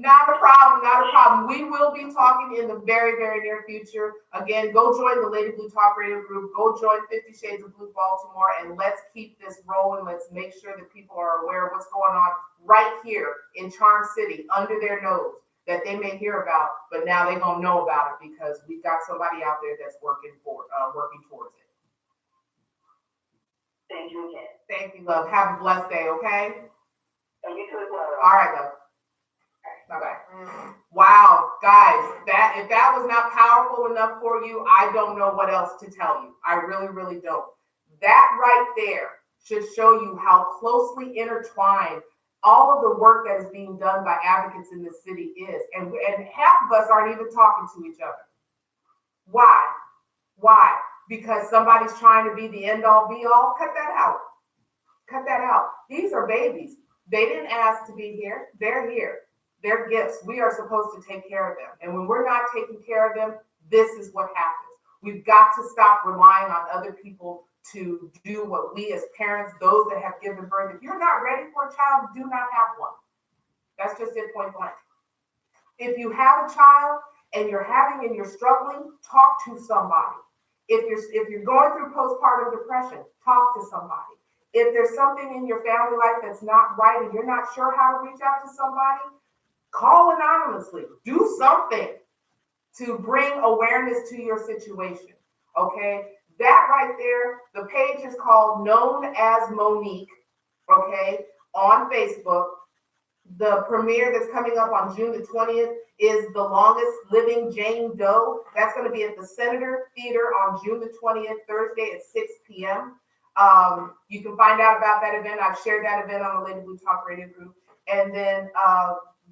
Not a problem. We will be talking in the very, very near future. Again, go join the Lady Blue Talk Radio group. Go join 50 Shades of Blue Baltimore, and let's keep this rolling. Let's make sure that people are aware of what's going on right here in Charm City, under their nose, that they may hear about, but now they're going to know about it because we've got somebody out there that's working towards it. Thank you again. Thank you, love. Have a blessed day, okay? And you too as well. All right, love. Bye-bye. Wow, guys, if that was not powerful enough for you, I don't know what else to tell you. I really, really don't. That right there should show you how closely intertwined all of the work that is being done by advocates in this city is. And half of us aren't even talking to each other. Why? Because somebody's trying to be the end-all, be-all? Cut that out. Cut that out. These are babies. They didn't ask to be here. They're here. They're gifts. We are supposed to take care of them. And when we're not taking care of them, this is what happens. We've got to stop relying on other people to do what we as parents, those that have given birth, if you're not ready for a child, do not have one. That's just it, point blank. If you have a child and you're struggling, talk to somebody. If you're going through postpartum depression, talk to somebody. If there's something in your family life that's not right and you're not sure how to reach out to somebody, call anonymously. Do something to bring awareness to your situation. Okay? That right there, the page is called Known as Monique, okay, on Facebook. The premiere that's coming up on June the 20th is The Longest Living Jane Doe. That's going to be at the Senator Theater on June the 20th, Thursday at 6 p.m. You can find out about that event. I've shared that event on the Lady Blue Talk Radio group. And then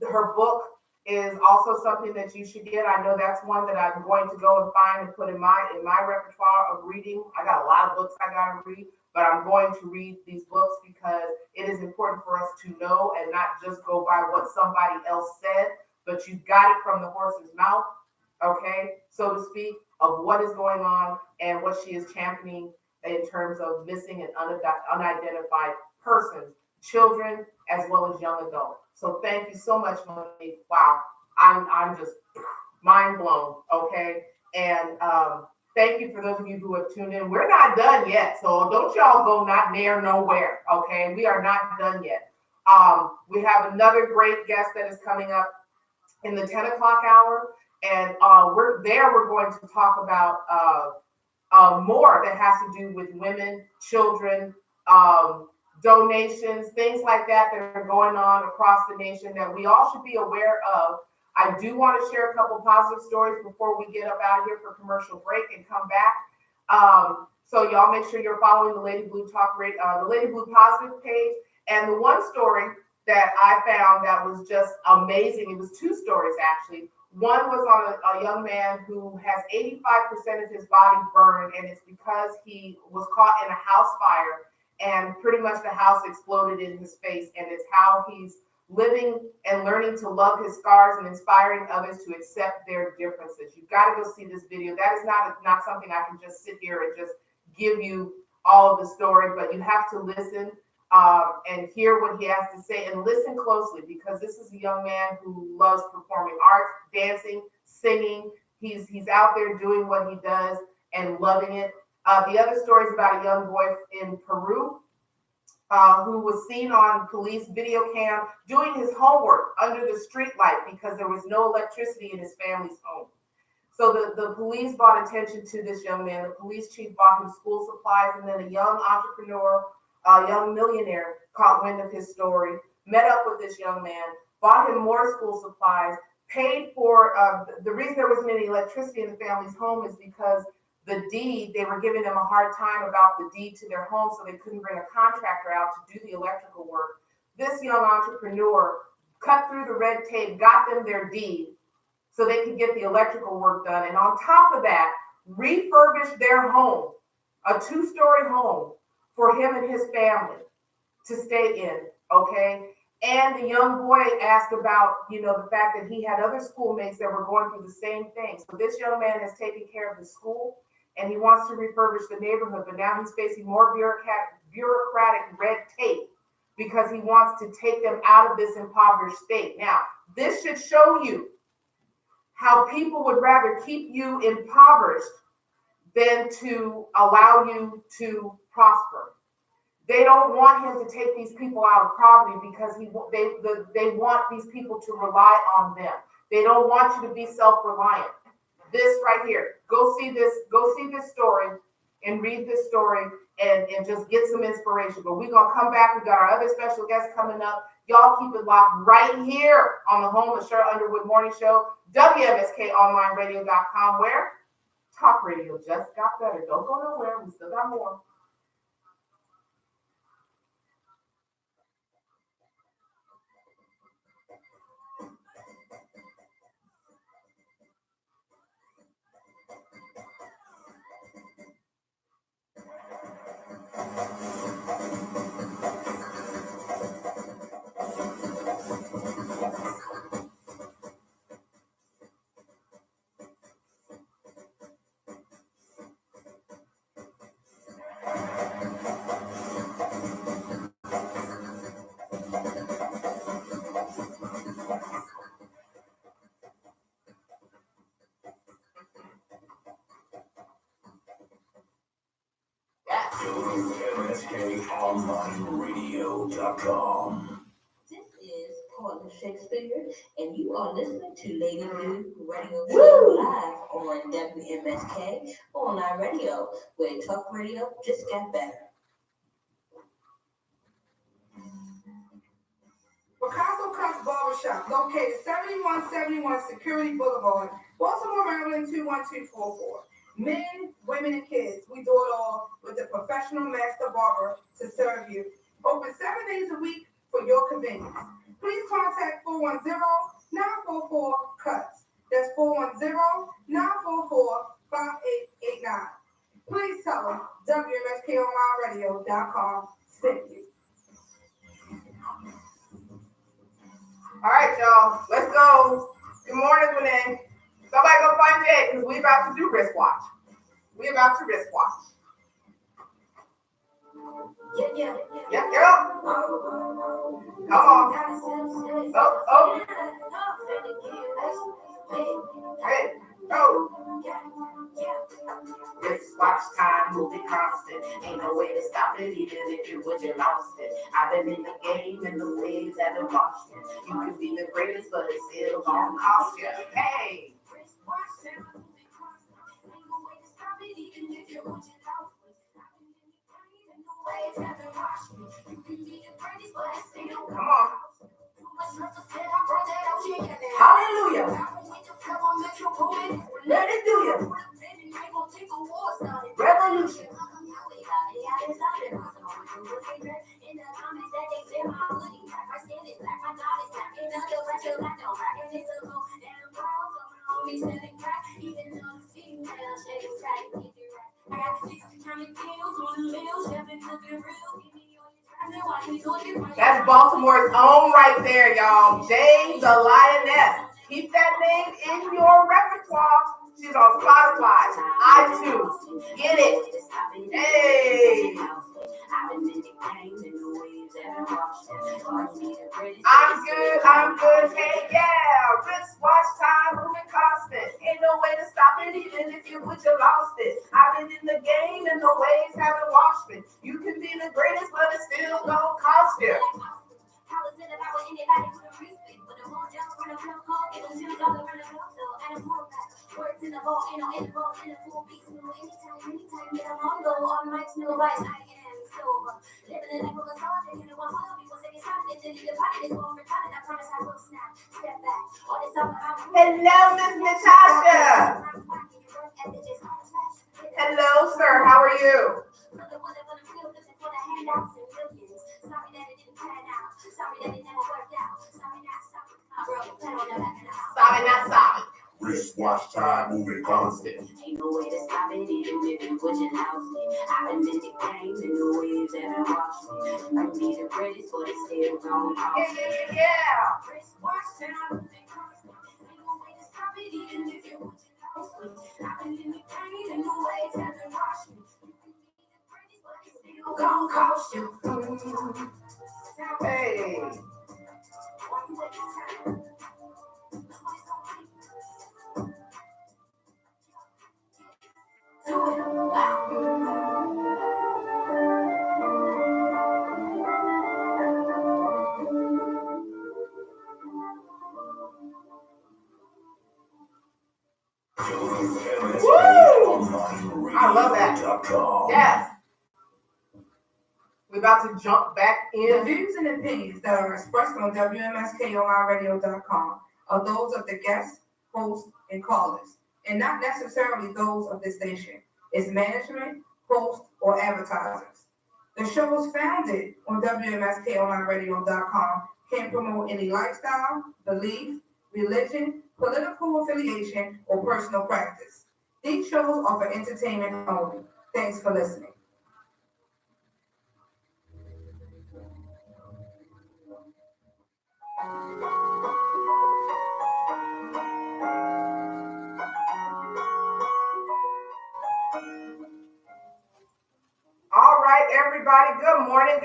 her book is also something that you should get. I know that's one that I'm going to go and find and put in my repertoire of reading. I got a lot of books I got to read, but I'm going to read these books because it is important for us to know and not just go by what somebody else said, but you got it from the horse's mouth, okay, so to speak, of what is going on and what she is championing in terms of missing and unidentified persons, children, as well as young adults. So thank you so much, Monique. Wow, I'm just mind blown, okay? And thank you for those of you who have tuned in. We're not done yet, so don't y'all go not near nowhere, okay? We are not done yet. We have another great guest that is coming up in the 10 o'clock hour, and we're going to talk about more that has to do with women, children, donations, things like that are going on across the nation that we all should be aware of. I do want to share a couple positive stories before we get up out of here for commercial break and come back. So y'all make sure you're following the Lady Blue Talk Radio, the Lady Blue Positive page. And the one story that I found that was just amazing, it was two stories actually. One was on a young man who has 85% of his body burned, and it's because he was caught in a house fire, and pretty much the house exploded in his face, and it's how he's living and learning to love his scars and inspiring others to accept their differences. You've got to go see this video. That is not something I can just sit here and just give you all of the story, but you have to listen and hear what he has to say, and listen closely, because this is a young man who loves performing arts, dancing, singing. He's out there doing what he does and loving it. The other story is about a young boy in Peru who was seen on police video cam doing his homework under the street light because there was no electricity in his family's home. So the police brought attention to this young man. The police chief bought him school supplies, and then a young entrepreneur, a young millionaire, caught wind of his story, met up with this young man, bought him more school supplies, paid for, the reason there wasn't any electricity in the family's home is because the deed, they were giving them a hard time about the deed to their home, so they couldn't bring a contractor out to do the electrical work. This young entrepreneur cut through the red tape, got them their deed so they could get the electrical work done. And on top of that, refurbished their home, a 2-story home for him and his family to stay in, okay? And the young boy asked about, the fact that he had other schoolmates that were going through the same thing. So this young man has taken care of the school, and he wants to refurbish the neighborhood, but now he's facing more bureaucratic red tape because he wants to take them out of this impoverished state. Now, this should show you how people would rather keep you impoverished than to allow you to prosper. They don't want him to take these people out of poverty because they want these people to rely on them. They don't want you to be self-reliant. This right here, go see this story and read this story and just get some inspiration. But we're gonna come back. We got our other special guests coming up. Y'all keep it locked right here on the home of Cheryl Underwood Morning Show, WMSKOnlineRadio.com, where talk radio just got better. Don't go nowhere. We still got more. MSKOnlineradio.com. This is Cortland Shakespeare, and you are listening to Lady Blue Radio Show live on WMSK Online Radio, where talk radio just got better. Picasso Cuts Barbershop, located 7171 Security Boulevard, Baltimore, Maryland 21244. Men, women, and kids, we do it all with a professional master barber to serve you. Open 7 days a week for your convenience. Please contact 410-944-CUTS. That's 410-944-5889. Please tell them WMSKOnlineradio.com sent you. All right, y'all, let's go. Good morning, Monique. Somebody go find Jay, because we about to do wristwatch. We about to wristwatch. Yeah. Yep. Come on. Oh. Hey. Oh. Wristwatch time, movie constant. Ain't no way to stop it, even if you would, you lost it. I've been in the game, and the waves haven't washed it. You can be the greatest, but it's still gonna cost you. Hey. Come on. Hallelujah. Let it do you. Revolution. That's Baltimore's own right there, y'all. Jay the Lioness. Keep that name in your repertoire. She's on Spotify, iTunes. Get it. Hey. I'm good. Hey, yeah. Wristwatch time, moving constant. Ain't no way to stop it, even if you would, you lost it. I've been in the game and the waves haven't washed me. You can be the greatest, but it still don't cost you. Hello, Miss Natasha. Hello, sir. How are you? Sorry, not sorry. Wristwatch time, moving constant. Ain't no way to stop it, even if you put your house in. I've been in the game, and the waves haven't washed me. You can be the greatest, but it's still gonna cost me. Yeah. Wristwatch time, moving constant. Ain't no way to stop it, even if you put your house in. I've been in the game, and the waves haven't washed me. You can be the greatest, but it's still gonna cost you. Hey. I love that. Yes. We're about to jump back in. The views and opinions that are expressed on WMSKOnlineradio.com are those of the guests, hosts, and callers, and not necessarily those of the station, its management, hosts, or advertisers. The shows founded on WMSKOnlineradio.com can promote any lifestyle, belief, religion, political affiliation, or personal practice. These shows are for entertainment only. Thanks for listening. All right, everybody. Good morning.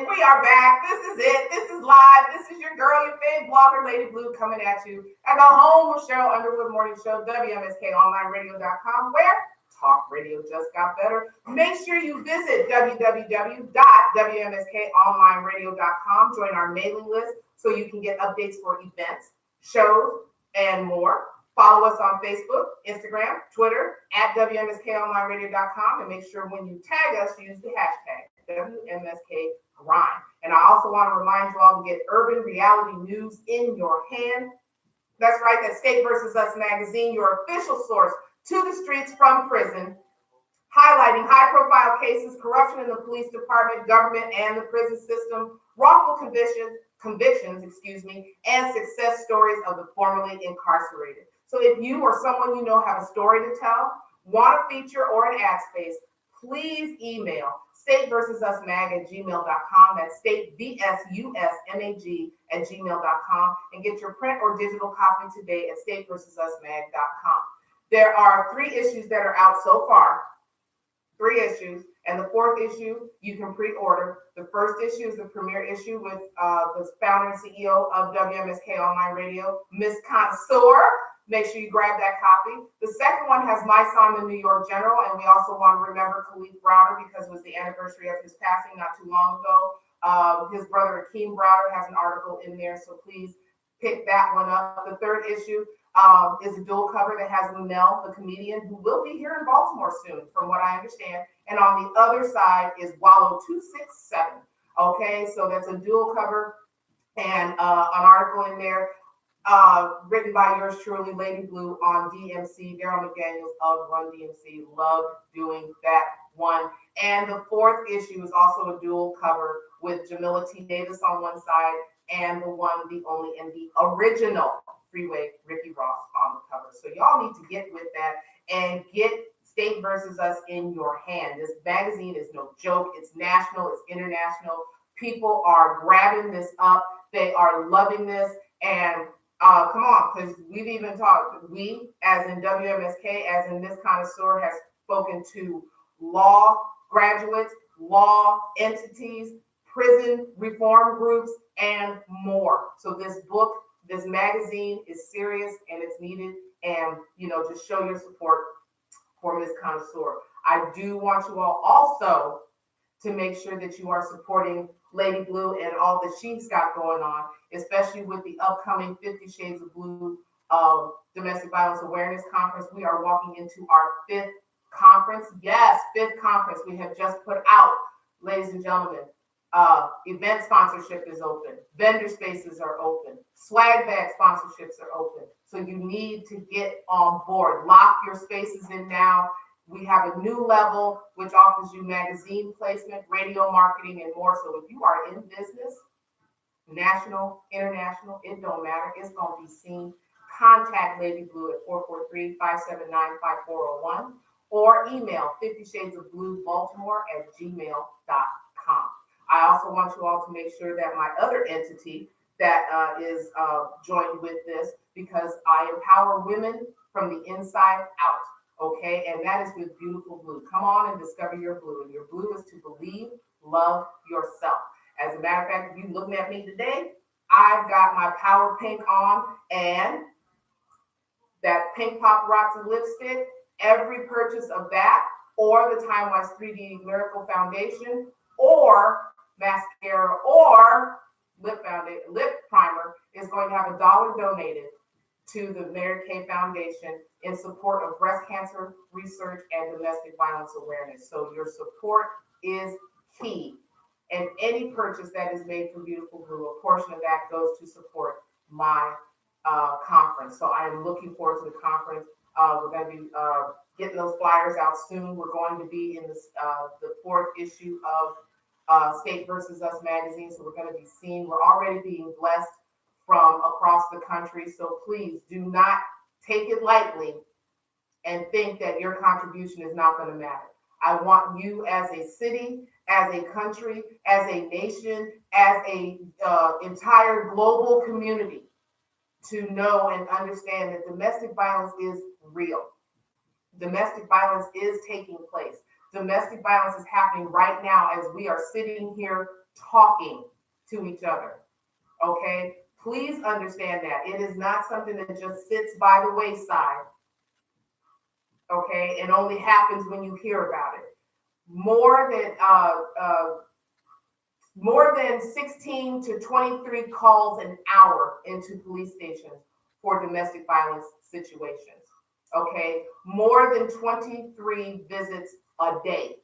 We are back. This is it. This is live. This is your girl, your favorite blogger, Lady Blue, coming at you at the home of Cheryl Underwood Morning Show, WMSKOnlineradio.com, where Talk radio just got better. Make sure you visit www.wmskonlineradio.com. Join our mailing list so you can get updates for events, shows, and more. Follow us on Facebook, Instagram, Twitter, at WMSKOnlineRadio.com. And make sure when you tag us, use the hashtag WMSKGrind. And I also want to remind you all to get urban reality news in your hand. That's right, that's State versus Us magazine, your official source to the streets from prison, highlighting high-profile cases, corruption in the police department, government, and the prison system, wrongful convictions, and success stories of the formerly incarcerated. So if you or someone you know have a story to tell, want a feature or an ad space, please email stateversususmag@gmail.com. That's stateversusmag@gmail.com, and get your print or digital copy today at stateversususmag.com. There are 3 issues that are out so far. 3 issues, and the 4th issue you can pre-order. The first issue is the premiere issue with the founder and CEO of WMSK Online Radio, Miss Connoisseur. Make sure you grab that copy. The second one has my son, the New York General, and we also want to remember Khalif Browder because it was the anniversary of his passing not too long ago. His brother Akeem Browder has an article in there, so please pick that one up. The third issue is a dual cover that has Lunel, the comedian, who will be here in Baltimore soon, from what I understand. And on the other side is Wallow 267. Okay, so that's a dual cover and an article in there written by yours truly, Lady Blue, on DMC, Daryl McDaniels of Run DMC. Love doing that one. And the 4th issue is also a dual cover with Jamila T. Davis on one side and the one, the only, and the original Freeway Ricky Ross on the cover. So y'all need to get with that and get State versus Us in your hand. This magazine is no joke. It's national, it's international. People are grabbing this up. They are loving this. And come on, because we've even talked, we, as in WMSK, as in Miss Connoisseur, has spoken to law graduates, law entities, prison reform groups, and more. So this book, this magazine is serious and it's needed. And, just show your support for Miss Connoisseur. I do want you all also to make sure that you are supporting Lady Blue and all that she's got going on, especially with the upcoming 50 Shades of Blue Domestic Violence Awareness Conference. We are walking into our 5th conference. Yes, 5th conference we have just put out, ladies and gentlemen. Event sponsorship is open. Vendor spaces are open. Swag bag sponsorships are open. So you need to get on board. Lock your spaces in now. We have a new level which offers you magazine placement, radio marketing, and more. So if you are in business, national, international, it don't matter. It's going to be seen. Contact Lady Blue at 443-579-5401 or email 50shadesofbluebaltimore@gmail.com. I also want you all to make sure that my other entity that is joined with this, because I empower women from the inside out. Okay, and that is with Beautiful Blue. Come on and discover your blue. And your blue is to believe, love yourself. As a matter of fact, if you're looking at me today, I've got my Power Pink on and that Pink Paparazzi lipstick. Every purchase of that, or the Time Wise 3D Miracle Foundation, or mascara, or lip primer is going to have $1 donated to the Mary Kay Foundation in support of breast cancer research and domestic violence awareness. So your support is key. And any purchase that is made from Beautiful Blue, a portion of that goes to support my conference. So I am looking forward to the conference. We're going to be getting those flyers out soon. We're going to be in the 4th issue of State versus Us magazine. So we're going to be seen. We're already being blessed from across the country. So please do not take it lightly and think that your contribution is not going to matter. I want you as a city, as a country, as a nation, as a entire global community to know and understand that domestic violence is real. Domestic violence is taking place. Domestic violence is happening right now as we are sitting here talking to each other. Okay? Please understand that. It is not something that just sits by the wayside okay, and only happens when you hear about it. More than 16 to 23 calls an hour into police stations for domestic violence situations. Okay, more than 23 visits a day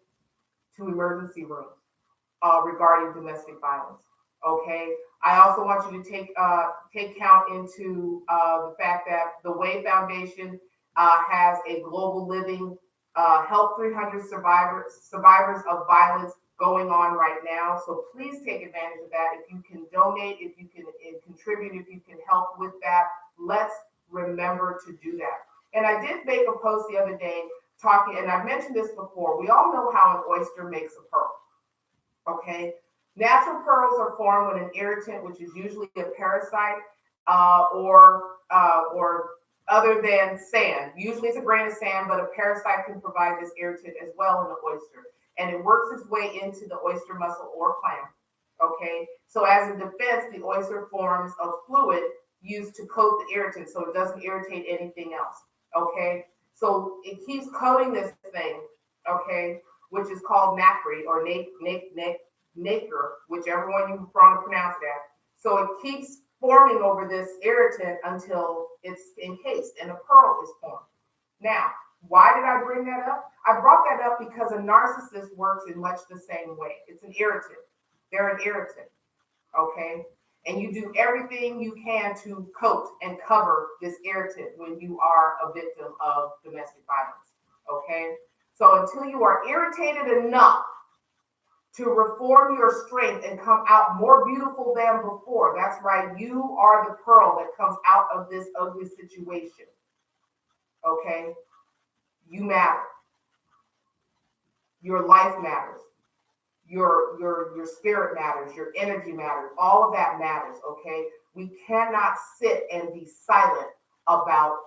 to emergency rooms regarding domestic violence. Okay, I also want you to take count into the fact that the Way Foundation has a global living Help 300 survivors of violence going on right now. So please take advantage of that. If you can donate, if you can contribute, if you can help with that, let's remember to do that. And I did make a post the other day talking, and I've mentioned this before. We all know how an oyster makes a pearl. Okay, natural pearls are formed when an irritant, which is usually a parasite, or other than sand. Usually it's a grain of sand, but a parasite can provide this irritant as well in the oyster, and it works its way into the oyster mussel or clam. Okay, so as a defense, the oyster forms a fluid used to coat the irritant so it doesn't irritate anything else. Okay, so it keeps coating this thing. Okay, which is called nacre or nacre, whichever one you want to pronounce that. So it keeps forming over this irritant until it's encased and a pearl is formed. Now, why did I bring that up? I brought that up because a narcissist works in much the same way. It's an irritant. They're an irritant, okay? And you do everything you can to coat and cover this irritant when you are a victim of domestic violence, okay? So until you are irritated enough to reform your strength and come out more beautiful than before, that's right, you are the pearl that comes out of this ugly situation, okay? You matter. Your life matters. Your spirit matters. Your energy matters. All of that matters, okay? We cannot sit and be silent about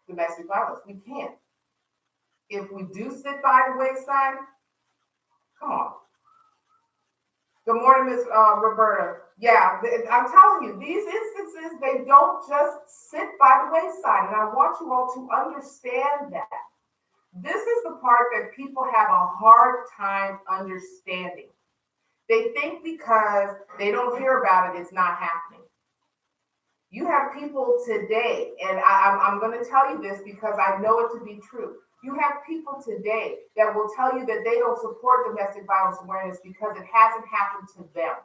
domestic violence. We can't. If we do sit by the wayside, come on. Good morning, Miss Roberta. Yeah, I'm telling you, these instances, they don't just sit by the wayside. And I want you all to understand that. This is the part that people have a hard time understanding. They think because they don't hear about it, it's not happening. You have people today, and I'm going to tell you this because I know it to be true. You have people today that will tell you that they don't support domestic violence awareness because it hasn't happened to them.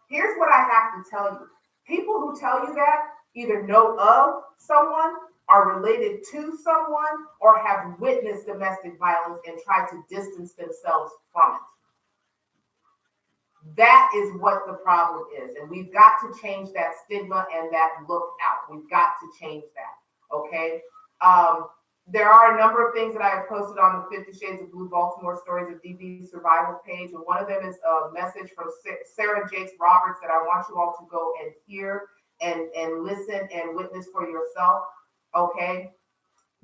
Here's what I have to tell you. People who tell you that either know of someone, are related to someone, or have witnessed domestic violence and tried to distance themselves from it. That is what the problem is. And we've got to change that stigma and that look out. We've got to change that. Okay. There are a number of things that I have posted on the 50 Shades of Blue Baltimore Stories of DV Survival page. And one of them is a message from Sarah Jakes Roberts that I want you all to go and hear and listen and witness for yourself. Okay.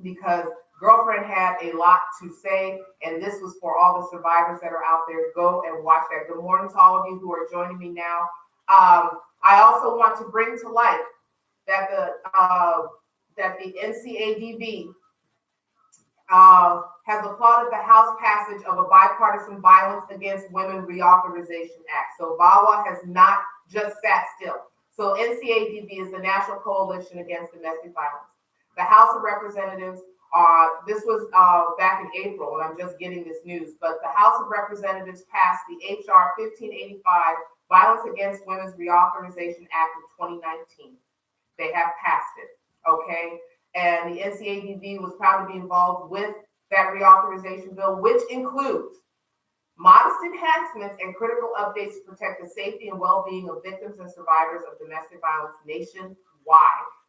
Because girlfriend had a lot to say, and this was for all the survivors that are out there. Go and watch that. Good morning to all of you who are joining me now. I also want to bring to light that the NCADB has applauded the House passage of a bipartisan Violence Against Women Reauthorization Act. So VAWA has not just sat still. So NCADB is the National Coalition Against Domestic Violence. The House of Representatives, this was back in April, and I'm just getting this news, but the House of Representatives passed the HR 1585 Violence Against Women's Reauthorization Act of 2019. They have passed it, okay? And the NCADB was proud to be involved with that reauthorization bill, which includes modest enhancements and critical updates to protect the safety and well-being of victims and survivors of domestic violence nationwide.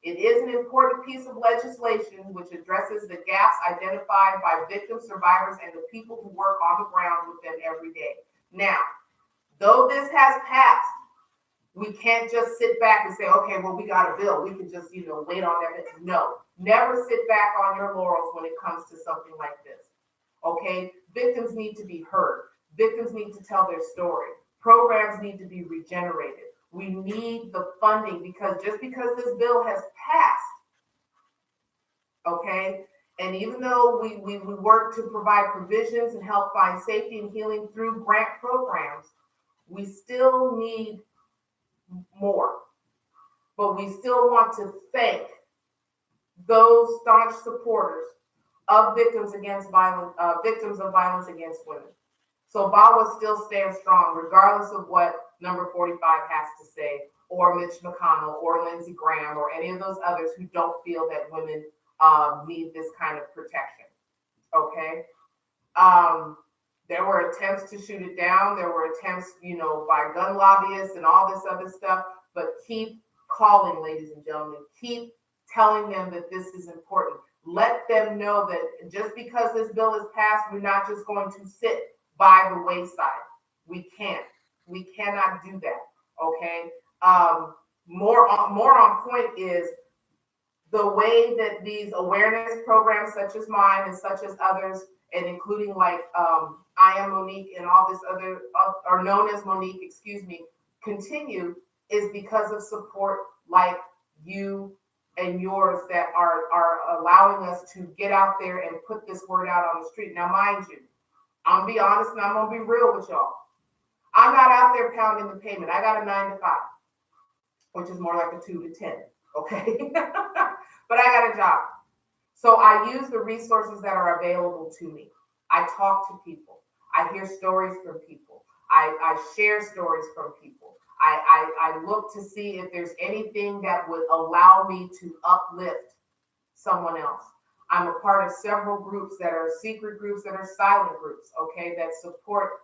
It is an important piece of legislation which addresses the gaps identified by victims, survivors, and the people who work on the ground with them every day. Now, though this has passed, we can't just sit back and say, okay, well, we got a bill. We can just, wait on that. No, never sit back on your laurels when it comes to something like this. Okay? Victims need to be heard. Victims need to tell their story. Programs need to be regenerated. We need the funding because just because this bill has passed, okay, And even though we work to provide provisions and help find safety and healing through grant programs, we still need more. But we still want to thank those staunch supporters of victims of violence against women. So VAWA still stands strong, regardless of what number 45 has to say, or Mitch McConnell, or Lindsey Graham, or any of those others who don't feel that women need this kind of protection. Okay? There were attempts to shoot it down. There were attempts, by gun lobbyists and all this other stuff. But keep calling, ladies and gentlemen. Keep telling them that this is important. Let them know that just because this bill is passed, we're not just going to sit by the wayside. We can't. We cannot do that. Okay. More on point is the way that these awareness programs, such as mine and such as others, and including like I Am Monique and all this other, or known as Monique, continue, is because of support like you and yours that are allowing us to get out there and put this word out on the street. Now, mind you, I'm gonna be honest and I'm gonna be real with y'all. I'm not out there pounding the pavement. I got a 9 to 5, which is more like a 2 to 10. Okay, but I got a job. So I use the resources that are available to me. I talk to people. I hear stories from people. I share stories from people. I look to see if there's anything that would allow me to uplift someone else. I'm a part of several groups that are secret groups, that are silent groups, okay, that support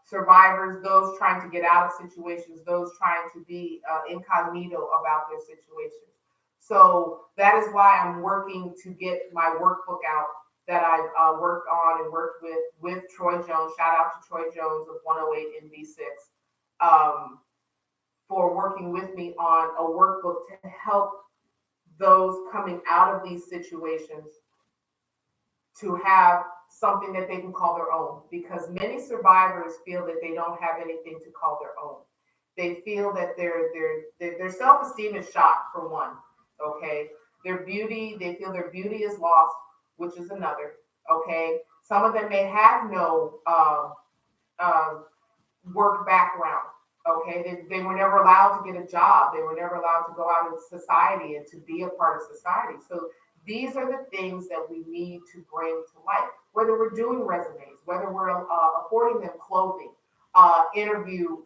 survivors, those trying to get out of situations, those trying to be incognito about their situations. So that is why I'm working to get my workbook out that I've worked on and worked with Troy Jones. Shout out to Troy Jones of 108 in B6 for working with me on a workbook to help those coming out of these situations to have something that they can call their own, because many survivors feel that they don't have anything to call their own. They feel that their self-esteem is shot, for one. Okay, their beauty, they feel their beauty is lost, which is another. Okay, some of them may have no work background. Okay, they were never allowed to get a job. They were never allowed to go out in society and to be a part of society. So these are the things that we need to bring to light, whether we're doing resumes, whether we're affording them clothing, interview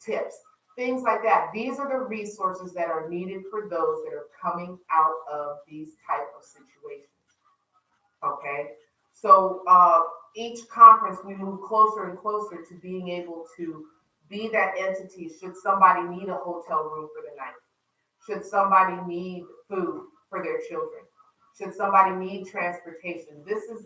tips, things like that. These are the resources that are needed for those that are coming out of these type of situations. Okay, so each conference we move closer and closer to being able to be that entity should somebody need a hotel room for the night, should somebody need food for their children, should somebody need transportation. This is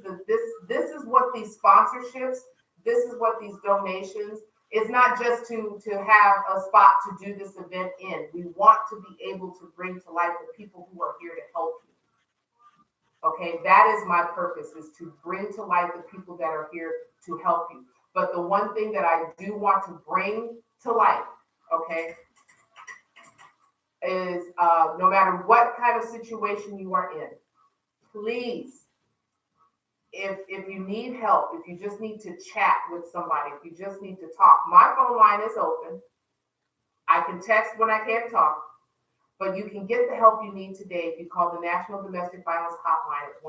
what these sponsorships, this is what these donations. It's not just to have a spot to do this event in. We want to be able to bring to life the people who are here to help you. Okay, that is my purpose, is to bring to life the people that are here to help you. But the one thing that I do want to bring to life, okay, is no matter what kind of situation you are in, please, if you need help, if you just need to chat with somebody, if you just need to talk, my phone line is open. I can text when I can't talk, but you can get the help you need today if you call the National Domestic Violence Hotline at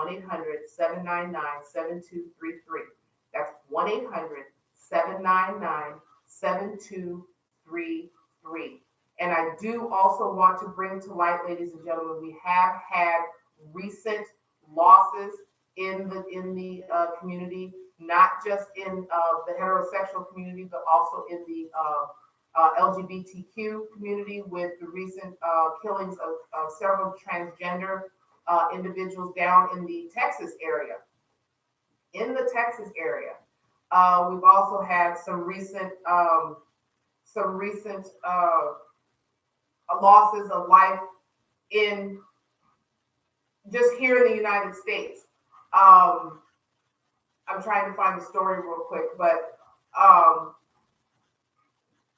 1-800-799-7233. That's 1-800-799-7233. And I do also want to bring to light, ladies and gentlemen, we have had recent losses in the community, not just in the heterosexual community, but also in the LGBTQ community, with the recent killings of several transgender individuals down in the Texas area. We've also had some recent losses of life in just here in the United States. I'm trying to find the story real quick, but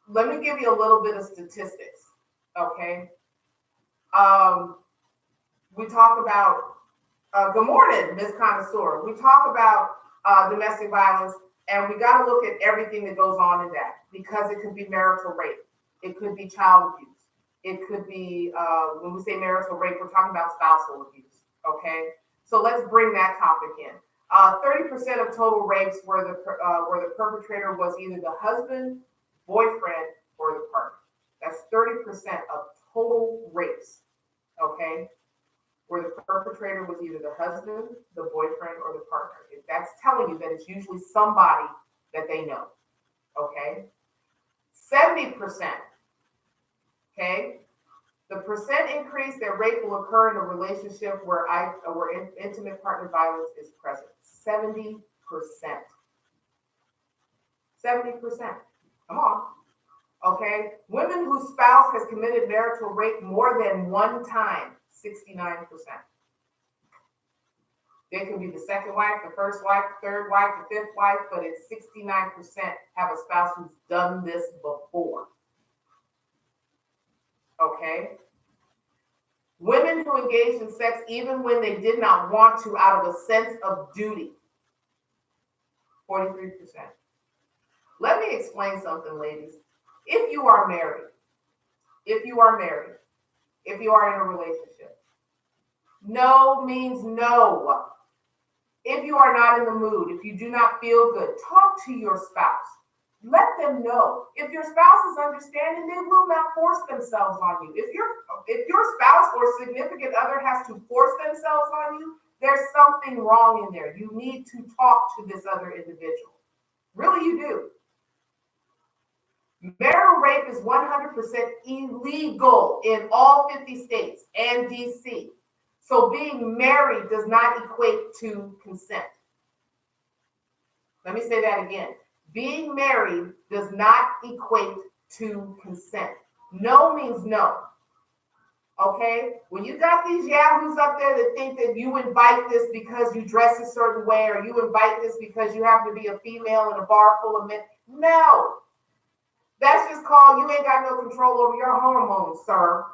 let me give you a little bit of statistics, okay? We talk about Good morning, Ms. Connoisseur. We talk about domestic violence, and we got to look at everything that goes on in that, because it could be marital rape, it could be child abuse, it could be, when we say marital rape, we're talking about spousal abuse, okay? So let's bring that topic in. 30% of total rapes where the perpetrator was either the husband, boyfriend, or the partner. That's 30% of total rapes, okay? Where the perpetrator was either the husband, the boyfriend, or the partner. If that's telling you that it's usually somebody that they know, okay? 70%, okay? The percent increase that rape will occur in a relationship where intimate partner violence is present. 70%. 70%. Come on. Okay? Women whose spouse has committed marital rape more than one time, 69%. They can be the second wife, the first wife, the third wife, the fifth wife, but it's 69% have a spouse who's done this before. Okay? Women who engaged in sex even when they did not want to out of a sense of duty, 43%. Let me explain something, ladies. If you are married, if you are in a relationship, no means no. If you are not in the mood, if you do not feel good, talk to your spouse. Let them know. If your spouse is understanding, they will not force themselves on you. If your spouse or significant other has to force themselves on you, there's something wrong in there. You need to talk to this other individual. Really, you do. Marital rape is 100% illegal in all 50 states and DC. So being married does not equate to consent. Let me say that again. Being married does not equate to consent. No means no. Okay? When you got these yahoos up there that think that you invite this because you dress a certain way, or you invite this because you happen to be a female in a bar full of men, no. That's just called you ain't got no control over your hormones, sir.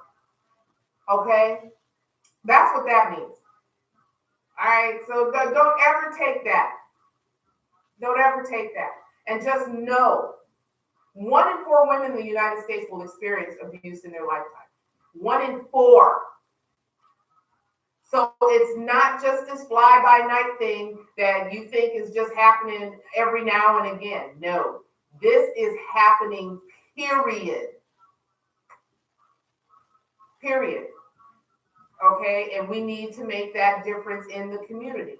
Okay? That's what that means. All right? So don't ever take that. Don't ever take that. And just know, 1 in 4 women in the United States will experience abuse in their lifetime. 1 in 4. So it's not just this fly-by-night thing that you think is just happening every now and again. No, this is happening, period. Period. Okay, and we need to make that difference in the community.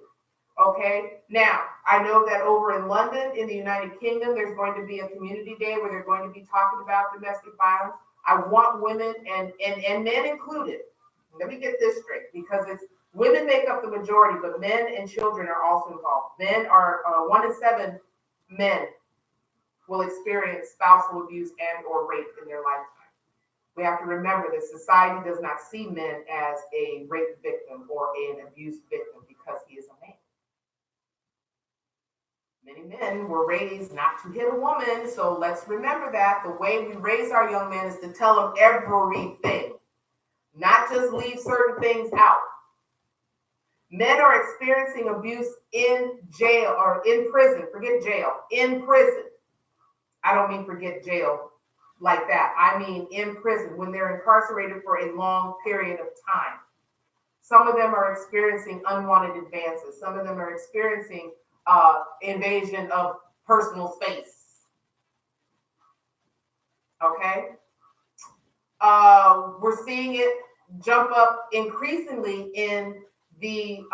Okay, now I know that over in London, in the United Kingdom, there's going to be a community day where they're going to be talking about domestic violence. I want women and men included. Let me get this straight, because it's women make up the majority, but men and children are also involved. Men are 1 in 7 men will experience spousal abuse and or rape in their lifetime. We have to remember that society does not see men as a rape victim or an abuse victim because he is a man. Many men were raised not to hit a woman, so let's remember that. The way we raise our young men is to tell them everything, not just leave certain things out. Men are experiencing abuse in jail or in prison. Forget jail, in prison. I don't mean forget jail like that. I mean in prison, when they're incarcerated for a long period of time. Some of them are experiencing unwanted advances. Some of them are experiencing invasion of personal space. Okay? We're seeing it jump up increasingly in the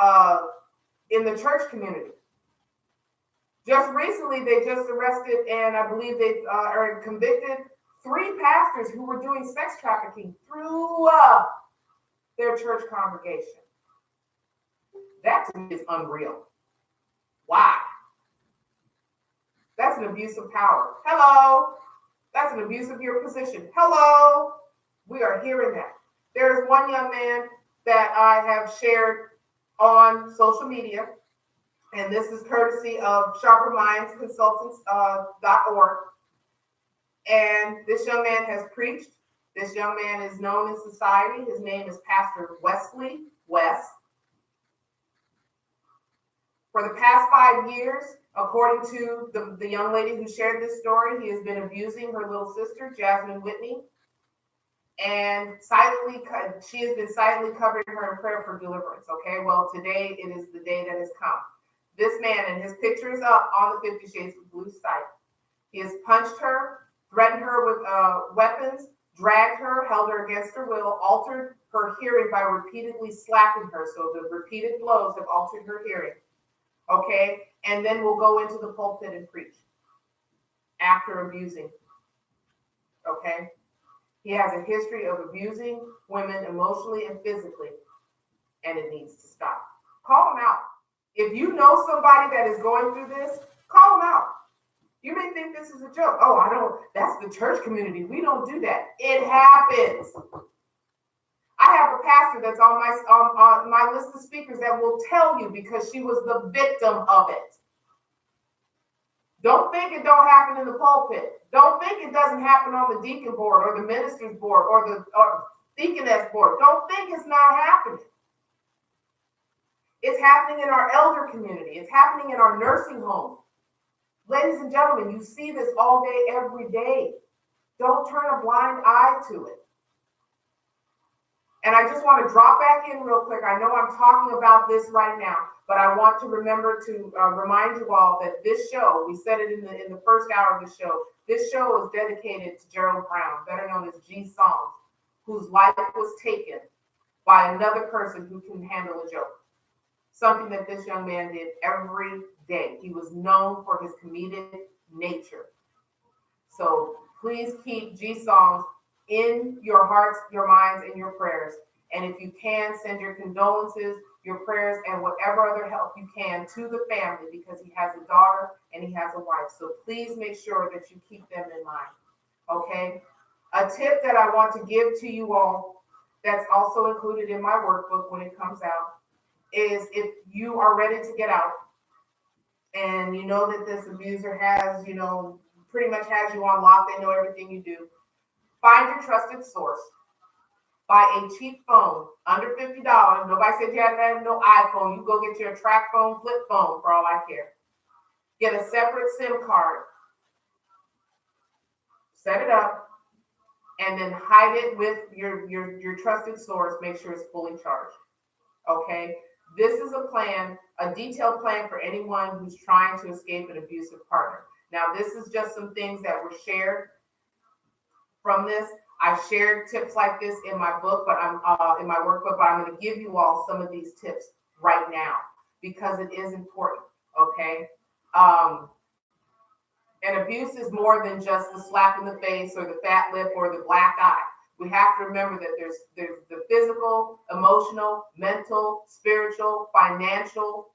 church community. Just recently, they just arrested, and I believe they are convicted 3 pastors who were doing sex trafficking through their church congregation. That to me is unreal. Why? That's an abuse of power. Hello. That's an abuse of your position. Hello. We are hearing that. There's one young man that I have shared on social media, and this is courtesy of sharpermindsconsultants.org. And this young man has preached. This young man is known in society. His name is Pastor Wesley West. For the past 5 years, according to the young lady who shared this story, he has been abusing her little sister, Jasmine Whitney, and she has been silently covering her in prayer for deliverance. Okay, well, today it is the day that has come. This man, and his picture is up on the 50 Shades of Blue site. He has punched her, threatened her with weapons, dragged her, held her against her will, altered her hearing by repeatedly slapping her. So the repeated blows have altered her hearing. Okay, and then we'll go into the pulpit and preach after abusing. Okay, he has a history of abusing women emotionally and physically, and it needs to stop. Call him out. If you know somebody that is going through this, call them out. You may think this is a joke. Oh, that's the church community. We don't do that. It happens. I have a pastor that's on my list of speakers that will tell you because she was the victim of it. Don't think it don't happen in the pulpit. Don't think it doesn't happen on the deacon board or the minister's board or the deaconess board. Don't think it's not happening. It's happening in our elder community. It's happening in our nursing home. Ladies and gentlemen, you see this all day, every day. Don't turn a blind eye to it. And I just want to drop back in real quick. I know I'm talking about this right now, but I want to remember to remind you all that this show, we said it in the first hour of the show, this show is dedicated to Gerald Brown, better known as G Songs, whose life was taken by another person who can handle a joke. Something that this young man did every day. He was known for his comedic nature. So please keep G Songs in your hearts, your minds, and your prayers. And if you can, send your condolences, your prayers, and whatever other help you can to the family, because he has a daughter and he has a wife. So please make sure that you keep them in mind. Okay? A tip that I want to give to you all that's also included in my workbook when it comes out is if you are ready to get out and you know that this abuser has, pretty much has you on lock, they know everything you do, find your trusted source. Buy a cheap phone, under $50. Nobody said you had to have no iPhone. You go get your track phone, flip phone, for all I care. Get a separate SIM card. Set it up, and then hide it with your trusted source. Make sure it's fully charged. Okay? This is a plan, a detailed plan for anyone who's trying to escape an abusive partner. Now, this is just some things that were shared from this. I shared tips like this in my book, but I'm in my workbook, but I'm going to give you all some of these tips right now because it is important. Okay. And abuse is more than just the slap in the face or the fat lip or the black eye. We have to remember that there's the physical, emotional, mental, spiritual, financial.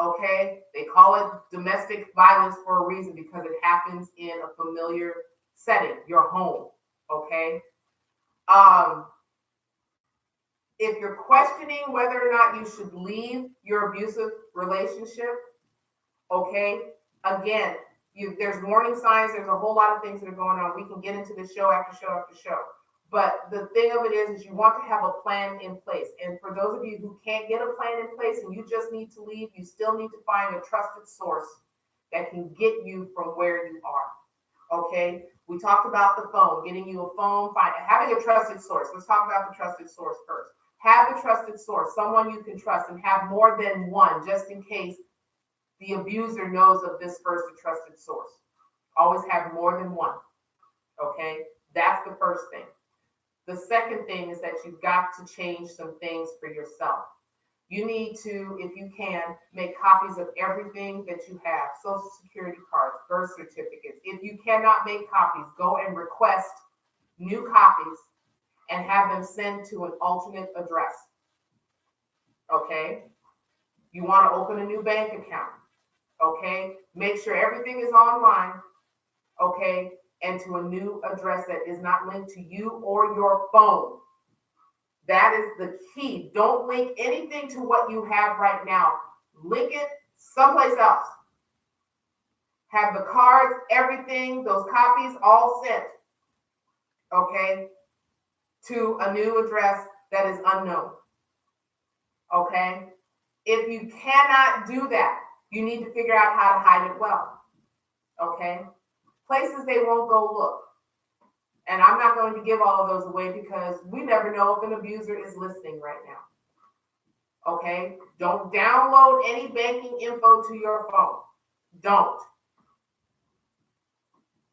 Okay. They call it domestic violence for a reason because it happens in a familiar setting, your home. Okay. If you're questioning whether or not you should leave your abusive relationship, okay, again, there's warning signs. There's a whole lot of things that are going on. We can get into this show after show after show. But the thing of it is you want to have a plan in place. And for those of you who can't get a plan in place and you just need to leave, you still need to find a trusted source that can get you from where you are. Okay, we talked about the phone, getting you a phone, having a trusted source. Let's talk about the trusted source first. Have a trusted source, someone you can trust, and have more than one, just in case the abuser knows of this first trusted source. Always have more than one. Okay, that's the first thing. The second thing is that you've got to change some things for yourself. You need to, if you can, make copies of everything that you have, Social Security cards, birth certificates. If you cannot make copies, go and request new copies and have them sent to an alternate address. Okay? You want to open a new bank account. Okay? Make sure everything is online. Okay? And to a new address that is not linked to you or your phone. That is the key. Don't link anything to what you have right now. Link it someplace else. Have the cards, everything, those copies all sent, okay, to a new address that is unknown, okay? If you cannot do that, You need to figure out how to hide it well, okay? Places they won't go look. And I'm not going to give all of those away because we never know if an abuser is listening right now, okay? Don't download any banking info to your phone. Don't,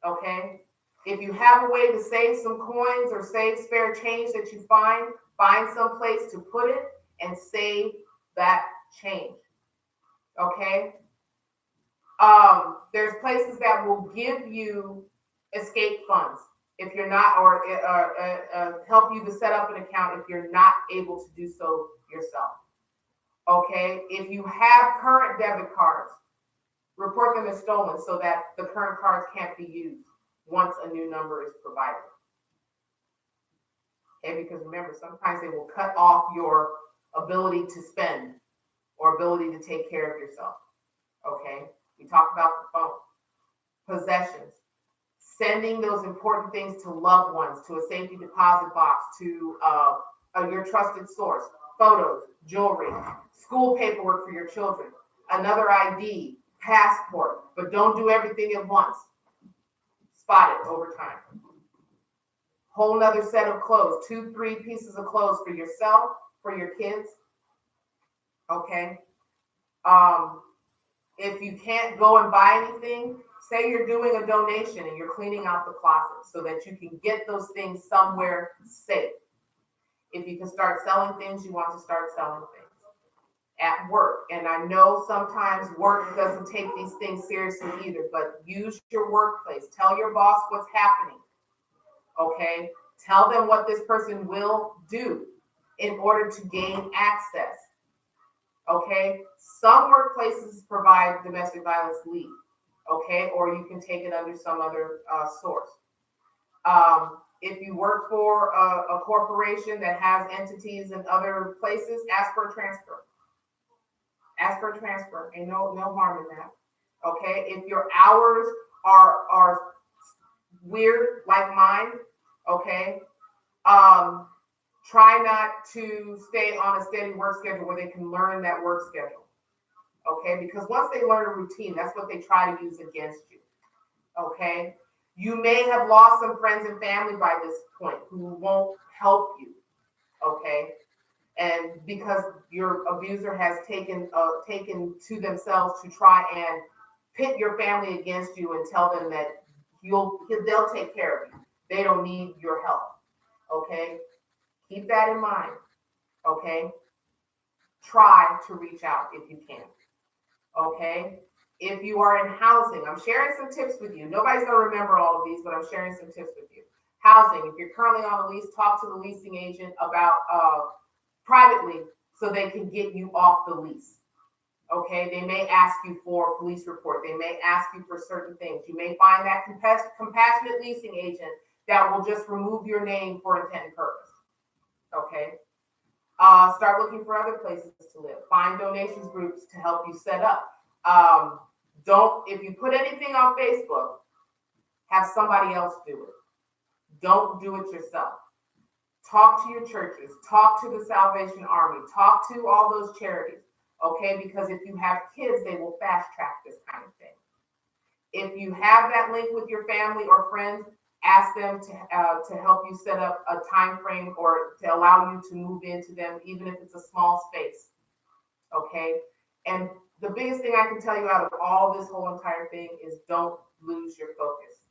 okay? If you have a way to save some coins or save spare change that you find some place to put it and save that change, okay? There's places that will give you escape funds if you're not, or help you to set up an account if you're not able to do so yourself, okay? If you have current debit cards, report them as stolen so that the current cards can't be used once a new number is provided. Okay, because remember, sometimes they will cut off your ability to spend or ability to take care of yourself. Okay, we talked about the phone. Possessions, sending those important things to loved ones, to a safety deposit box, to your trusted source, photos, jewelry, school paperwork for your children, another ID, passport, but don't do everything at once. Spot it over time. Whole nother set of clothes, 2-3 pieces of clothes for yourself, for your kids. Okay. If you can't go and buy anything, say you're doing a donation and you're cleaning out the closet so that you can get those things somewhere safe. If you can start selling things, you want to start selling things at work. And I know sometimes work doesn't take these things seriously either, but use your workplace. Tell your boss what's happening. Okay, tell them what this person will do in order to gain access. Okay, some workplaces provide domestic violence leave. Okay, or you can take it under some other source. If you work for a corporation that has entities in other places, ask for a transfer. Ask for a transfer. Ain't no harm in that. Okay, if your hours are weird like mine, okay, try not to stay on a steady work schedule where they can learn that work schedule, okay, because once they learn a routine, that's what they try to use against you, okay. You may have lost some friends and family by this point who won't help you, okay, and because your abuser has taken to themselves to try and pit your family against you and tell them that they'll take care of you. They don't need your help. Okay. Keep that in mind. Okay. Try to reach out if you can. Okay. If you are in housing, I'm sharing some tips with you. Nobody's going to remember all of these, but I'm sharing some tips with you. Housing, if you're currently on a lease, talk to the leasing agent about privately so they can get you off the lease. Okay, they may ask you for a police report. They may ask you for certain things. You may find that compassionate leasing agent that will just remove your name for intent and purpose. Okay, start looking for other places to live. Find donations groups to help you set up. If you put anything on Facebook, have somebody else do it. Don't do it yourself. Talk to your churches. Talk to the Salvation Army. Talk to all those charities. Okay, because if you have kids, they will fast track this kind of thing. If you have that link with your family or friends, ask them to help you set up a time frame or to allow you to move into them, even if it's a small space. Okay, and the biggest thing I can tell you out of all this whole entire thing is don't lose your focus.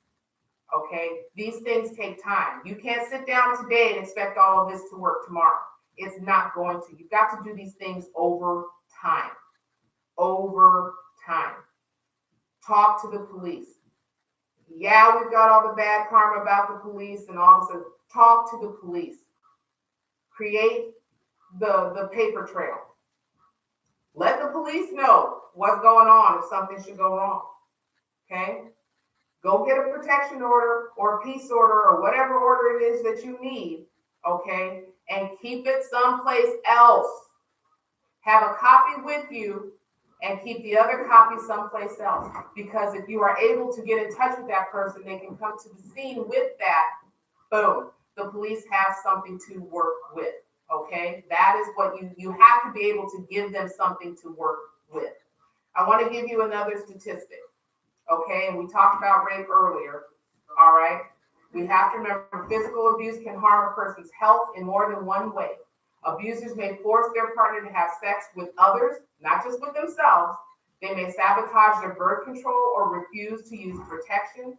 Okay, these things take time. You can't sit down today and expect all of this to work tomorrow. It's not going to. You've got to do these things over time. Over time. Talk to the police. Yeah, we've got all the bad karma about the police and all this. Talk to the police. Create the paper trail. Let the police know what's going on if something should go wrong. Okay? Go get a protection order or a peace order or whatever order it is that you need. Okay? And keep it someplace else. Have a copy with you and keep the other copy someplace else. Because if you are able to get in touch with that person, they can come to the scene with that. Boom. The police have something to work with. Okay? That is what you have to be able to give them something to work with. I want to give you another statistic, okay? And we talked about rape earlier, all right? We have to remember physical abuse can harm a person's health in more than one way. Abusers may force their partner to have sex with others, not just with themselves. They may sabotage their birth control or refuse to use protection.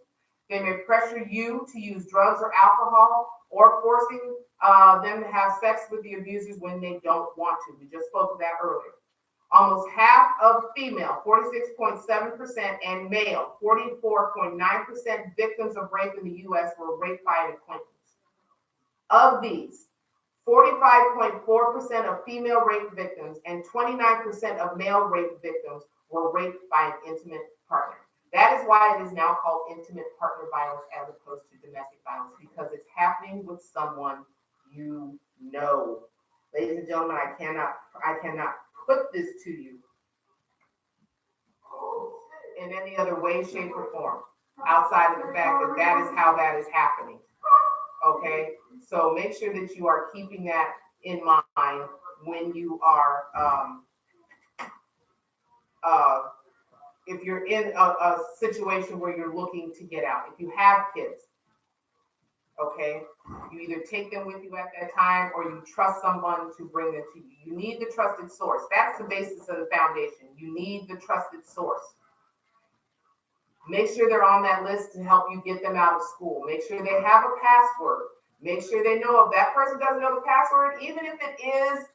They may pressure you to use drugs or alcohol, or forcing them to have sex with the abusers when they don't want to. We just spoke of that earlier. Almost half of female, 46.7%, and male, 44.9% victims of rape in the U.S. were raped by an acquaintance. Of these, 45.4% of female rape victims and 29% of male rape victims were raped by an intimate partner. That is why it is now called intimate partner violence as opposed to domestic violence, because it's happening with someone you know. Ladies and gentlemen, I cannot put this to you in any other way, shape, or form outside of the fact that that is how that is happening. Okay, so make sure that you are keeping that in mind when you are, if you're in a situation where you're looking to get out. If you have kids, okay, you either take them with you at that time or you trust someone to bring them to you. You need the trusted source. That's the basis of the foundation. You need the trusted source. Make sure they're on that list to help you get them out of school. Make sure they have a password. Make sure they know if that person doesn't know the password, even if it is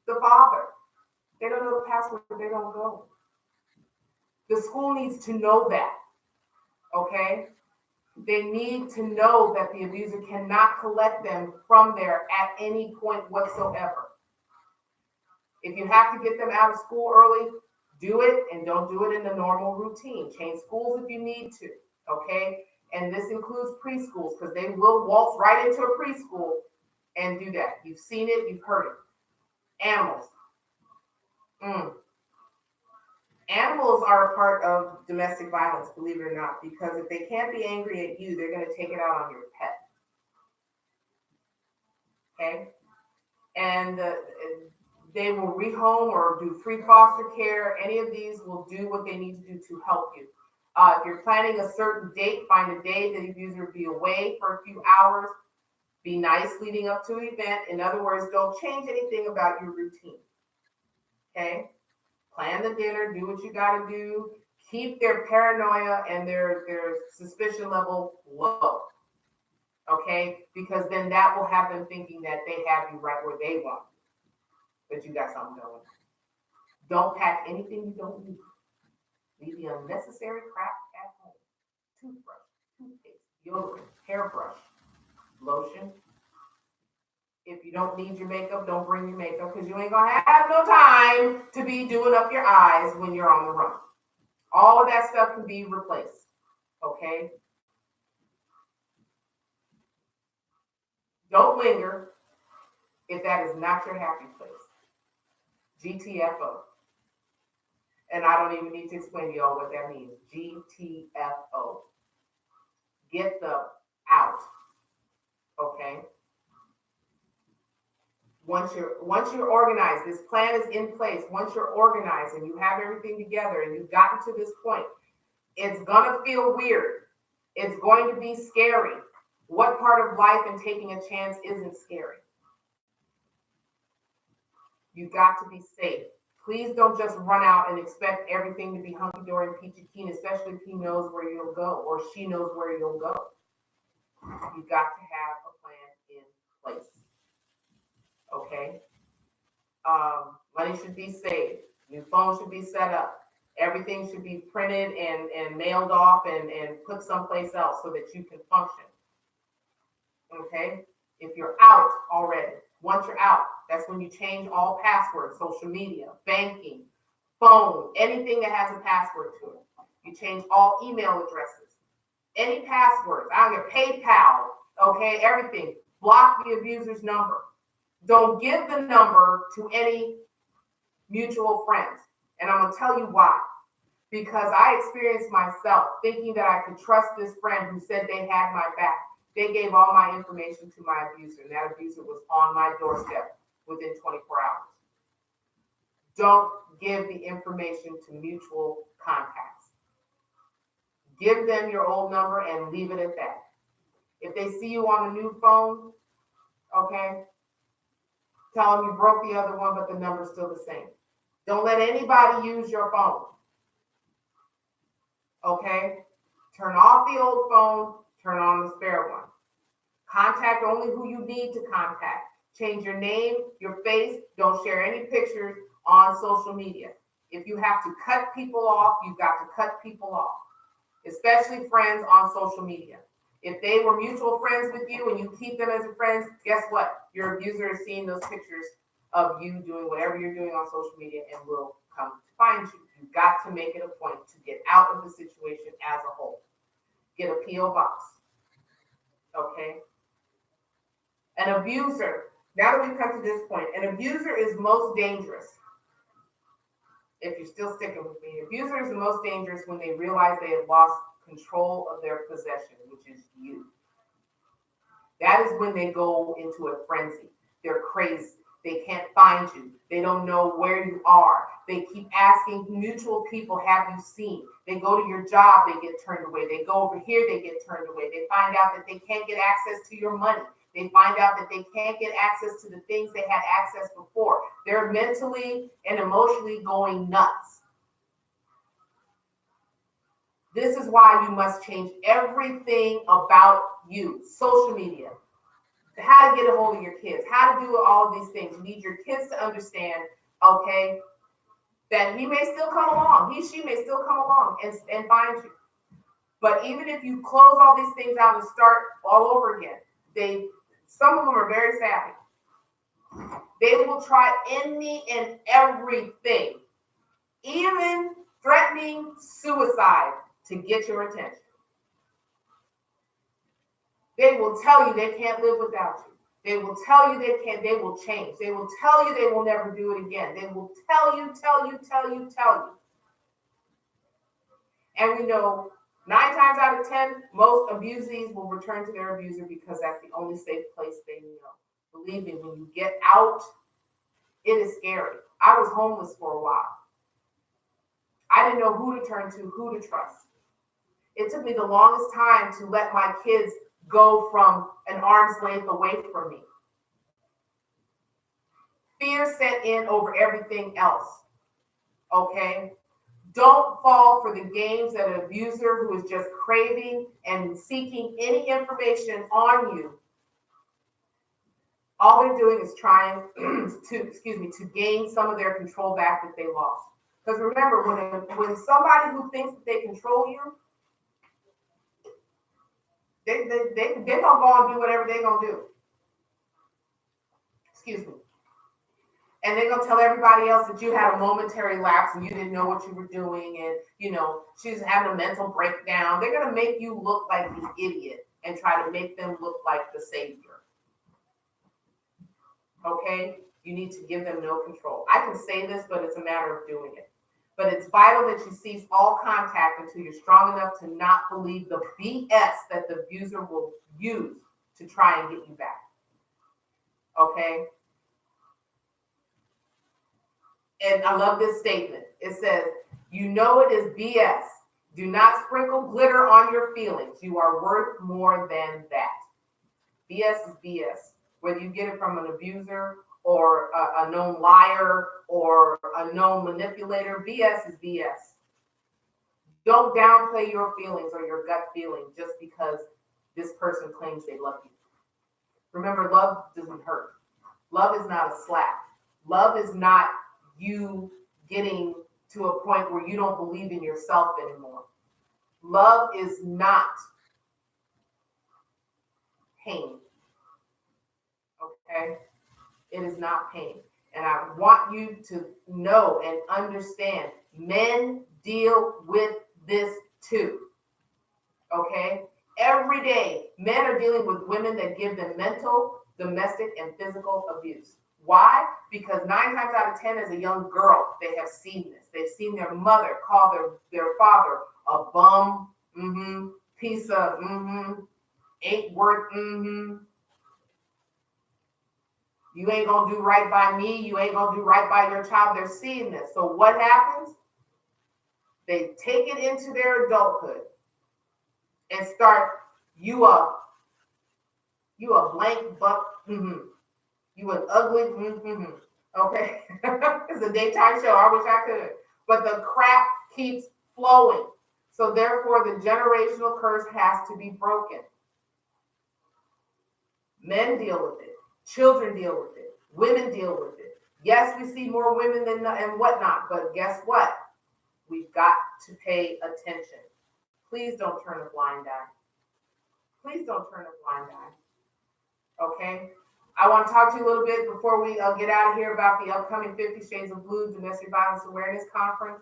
the father, they don't know the password, they don't go. The school needs to know that, okay? They need to know that the abuser cannot collect them from there at any point whatsoever. If you have to get them out of school early, do it, and don't do it in the normal routine. Change schools if you need to, okay? And this includes preschools, because they will waltz right into a preschool and do that. You've seen it, you've heard it. Animals. Animals are a part of domestic violence, believe it or not, because if they can't be angry at you, they're going to take it out on your pet. Okay? And they will rehome or do free foster care. Any of these will do what they need to do to help you. If you're planning a certain date, find a day that the abuser will be away for a few hours. Be nice leading up to the event. In other words, don't change anything about your routine. Okay? Plan the dinner, do what you got to do. Keep their paranoia and their suspicion level low. Okay? Because then that will have them thinking that they have you right where they want you, that you got something going. Don't pack anything you don't need. Leave the unnecessary crap at home. Toothbrush, toothpaste, deodorant, hairbrush, lotion. If you don't need your makeup, don't bring your makeup, because you ain't going to have no time to be doing up your eyes when you're on the run. All of that stuff can be replaced, okay? Don't linger if that is not your happy place. GTFO. And I don't even need to explain to y'all what that means. GTFO. Get the out, okay? Once you're organized, this plan is in place. Once you're organized and you have everything together and you've gotten to this point, it's gonna feel weird. It's going to be scary. What part of life and taking a chance isn't scary? You've got to be safe. Please don't just run out and expect everything to be hunky-dory and peachy keen, especially if he knows where you'll go or she knows where you'll go. You've got to have a plan in place. Okay? Money should be saved. New phone should be set up. Everything should be printed and mailed off and put someplace else so that you can function. Okay? If you're out already, once you're out, that's when you change all passwords, social media, banking, phone, anything that has a password to it. You change all email addresses, any passwords. I don't get PayPal, okay, everything. Block the abuser's number. Don't give the number to any mutual friends. And I'm going to tell you why. Because I experienced myself thinking that I could trust this friend who said they had my back. They gave all my information to my abuser, and that abuser was on my doorstep within 24 hours. don't give the information to mutual contacts. Give them your old number and leave it at that. If they see you on a new phone, okay, tell them you broke the other one, but the number's still the same. Don't let anybody use your phone. Okay? Turn off the old phone, turn on the spare one. Contact only who you need to contact. Change your name, your face. Don't share any pictures on social media. If you have to cut people off, you've got to cut people off, especially friends on social media. If they were mutual friends with you and you keep them as a friend, guess what? Your abuser is seeing those pictures of you doing whatever you're doing on social media and will come to find you. You've got to make it a point to get out of the situation as a whole. Get a P.O. box. Okay? An abuser, now that we've come to this point, an abuser is most dangerous. If you're still sticking with me, abuser is the most dangerous when they realize they have lost control of their possession, which is you. That is when they go into a frenzy. They're crazy. They can't find you. They don't know where you are. They keep asking mutual people, have you seen? They go to your job, they get turned away. They go over here, they get turned away. They find out that they can't get access to your money. They find out that they can't get access to the things they had access before. They're mentally and emotionally going nuts. This is why you must change everything about you. Social media, how to get a hold of your kids, how to do all of these things. You need your kids to understand, okay, that he may still come along, she may still come along and find you. But even if you close all these things out and start all over again, some of them are very savvy. They will try any and everything, even threatening suicide to get your attention. They will tell you they can't live without you. They will tell you they will change. They will tell you they will never do it again. They will tell you. And we know 9 times out of 10, most abusees will return to their abuser because that's the only safe place they know. Believe me, when you get out, it is scary. I was homeless for a while. I didn't know who to turn to, who to trust. It took me the longest time to let my kids go from an arm's length away from me. Fear set in over everything else, okay? Don't fall for the games that an abuser who is just craving and seeking any information on you. All they're doing is trying to gain some of their control back that they lost. Because remember, when somebody who thinks that they control you, they're going to go and do whatever they're going to do. Excuse me. And they're going to tell everybody else that you had a momentary lapse and you didn't know what you were doing and, she's having a mental breakdown. They're going to make you look like the idiot and try to make them look like the savior. Okay? You need to give them no control. I can say this, but it's a matter of doing it. But it's vital that you cease all contact until you're strong enough to not believe the BS that the abuser will use to try and get you back. Okay? And I love this statement. It says, you know it is BS. Do not sprinkle glitter on your feelings. You are worth more than that. BS is BS. Whether you get it from an abuser or a known liar or a known manipulator, BS is BS. Don't downplay your feelings or your gut feeling just because this person claims they love you. Remember, love doesn't hurt. Love is not a slap. Love is not you getting to a point where you don't believe in yourself anymore. Love is not pain. Okay? It is not pain. And I want you to know and understand, men deal with this too. Okay? Every day, men are dealing with women that give them mental, domestic, and physical abuse. Why? Because 9 times out of 10, as a young girl, they have seen this. They've seen their mother call their father a bum, piece of, ain't worth, You ain't gonna do right by me. You ain't gonna do right by your child. They're seeing this. So what happens? They take it into their adulthood and start, you a blank buck, you an ugly, okay? It's a daytime show, I wish I could. But the crap keeps flowing. So therefore, the generational curse has to be broken. Men deal with it. Children deal with it. Women deal with it. Yes, we see more women than and whatnot, but guess what? We've got to pay attention. Please don't turn a blind eye. Please don't turn a blind eye. Okay? I want to talk to you a little bit before we get out of here about the upcoming 50 Shades of Blue Domestic Violence Awareness Conference.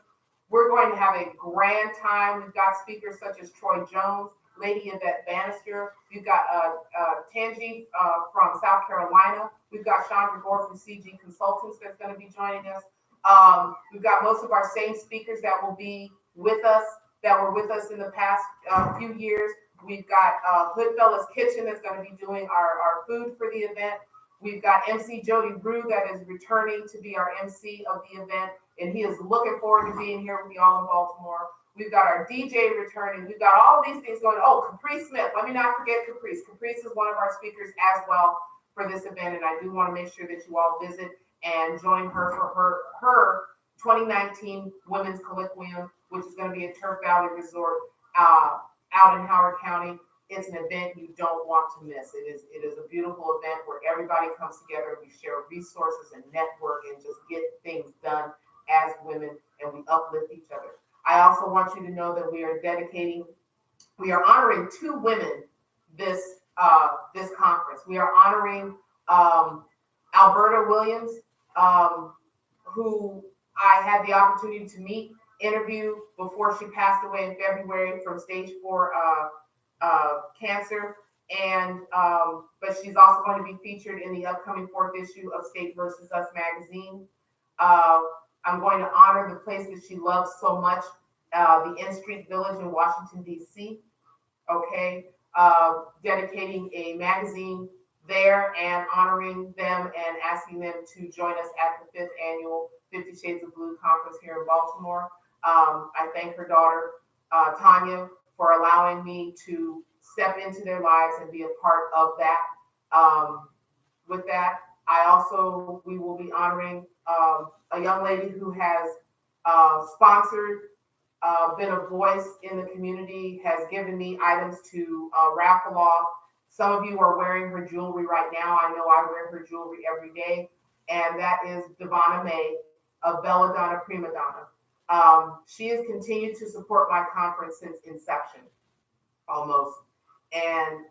We're going to have a grand time. We've got speakers such as Troy Jones, Lady Yvette Bannister. We've got Tanji from South Carolina. We've got Chandra Gore from CG Consultants that's going to be joining us. We've got most of our same speakers that will be with us, that were with us in the past few years. We've got Hoodfellas Kitchen that's going to be doing our food for the event. We've got MC Jody Brew that is returning to be our MC of the event, and he is looking forward to being here with y'all in Baltimore. We've got our DJ returning. We've got all these things going. Oh, Caprice Smith. Let me not forget Caprice. Caprice is one of our speakers as well for this event, and I do want to make sure that you all visit and join her for her 2019 Women's Colloquium, which is going to be at Turf Valley Resort out in Howard County. It's an event you don't want to miss. It is a beautiful event where everybody comes together, we share resources and network and just get things done as women, and we uplift each other. I also want you to know that we are honoring 2 women this conference. We are honoring Alberta Williams, who I had the opportunity to interview before she passed away in February from stage 4 cancer, and but she's also going to be featured in the upcoming 4th issue of State vs. Us magazine. I'm going to honor the place that she loves so much, the N Street Village in Washington, D.C. Okay, dedicating a magazine there and honoring them and asking them to join us at the 5th annual 50 Shades of Blue conference here in Baltimore. I thank her daughter, Tanya, for allowing me to step into their lives and be a part of that. With that, we will be honoring a young lady who has sponsored, been a voice in the community, has given me items to raffle off. Some of you are wearing her jewelry right now. I know I wear her jewelry every day, and that is Devonna May of Belladonna Prima Donna. She has continued to support my conference since inception, almost. And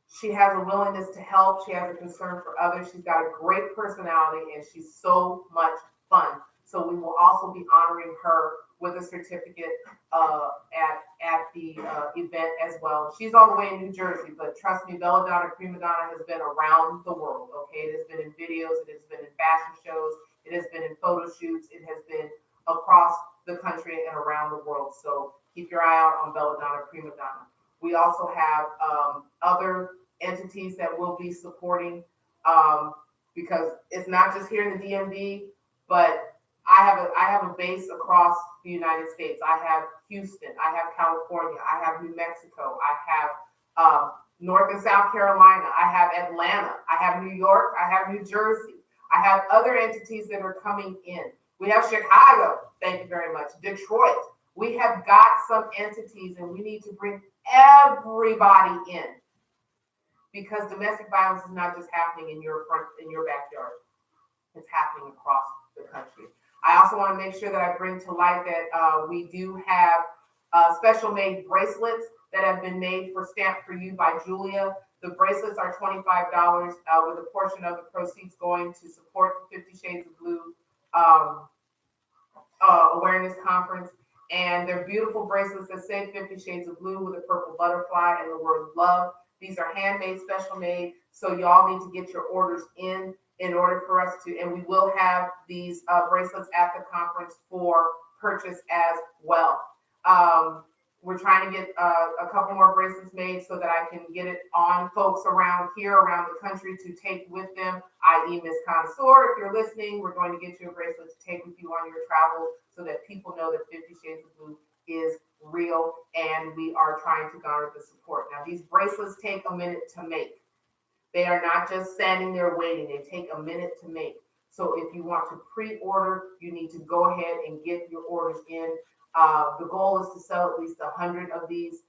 she has a willingness to help. She has a concern for others. She's got a great personality, and she's so much fun. So we will also be honoring her with a certificate at the event as well. She's all the way in New Jersey, but trust me, Belladonna Prima Donna has been around the world, okay? It has been in videos, it has been in fashion shows, it has been in photo shoots, it has been across the country and around the world. So keep your eye out on Belladonna Prima Donna. We also have other entities that will be supporting, because it's not just here in the DMV, but I have a base across the United States. I have Houston, I have California, I have New Mexico, I have North and South Carolina, I have Atlanta, I have New York, I have New Jersey, I have other entities that are coming in. We have Chicago, thank you very much, Detroit. We have got some entities, and we need to bring everybody in, because domestic violence is not just happening in your backyard. It's happening across the country. I also want to make sure that I bring to light that we do have special made bracelets that have been made for Stamp For You by Julia. The bracelets are $25 with a portion of the proceeds going to support the 50 Shades of Blue awareness conference. And they're beautiful bracelets that say 50 Shades of Blue with a purple butterfly and the word love. These are handmade, special made. So y'all need to get your orders in order for us to, and we will have these bracelets at the conference for purchase as well. we're trying to get a couple more bracelets made so that I can get it on folks around here, around the country to take with them, i.e. Miss Connoisseur, if you're listening, we're going to get you a bracelet to take with you on your travels so that people know that 50 Shades of Blue is real and we are trying to garner the support. Now, these bracelets take a minute to make. They are not just standing there waiting. They take a minute to make. So if you want to pre-order, you need to go ahead and get your orders in. The goal is to sell at least 100 of these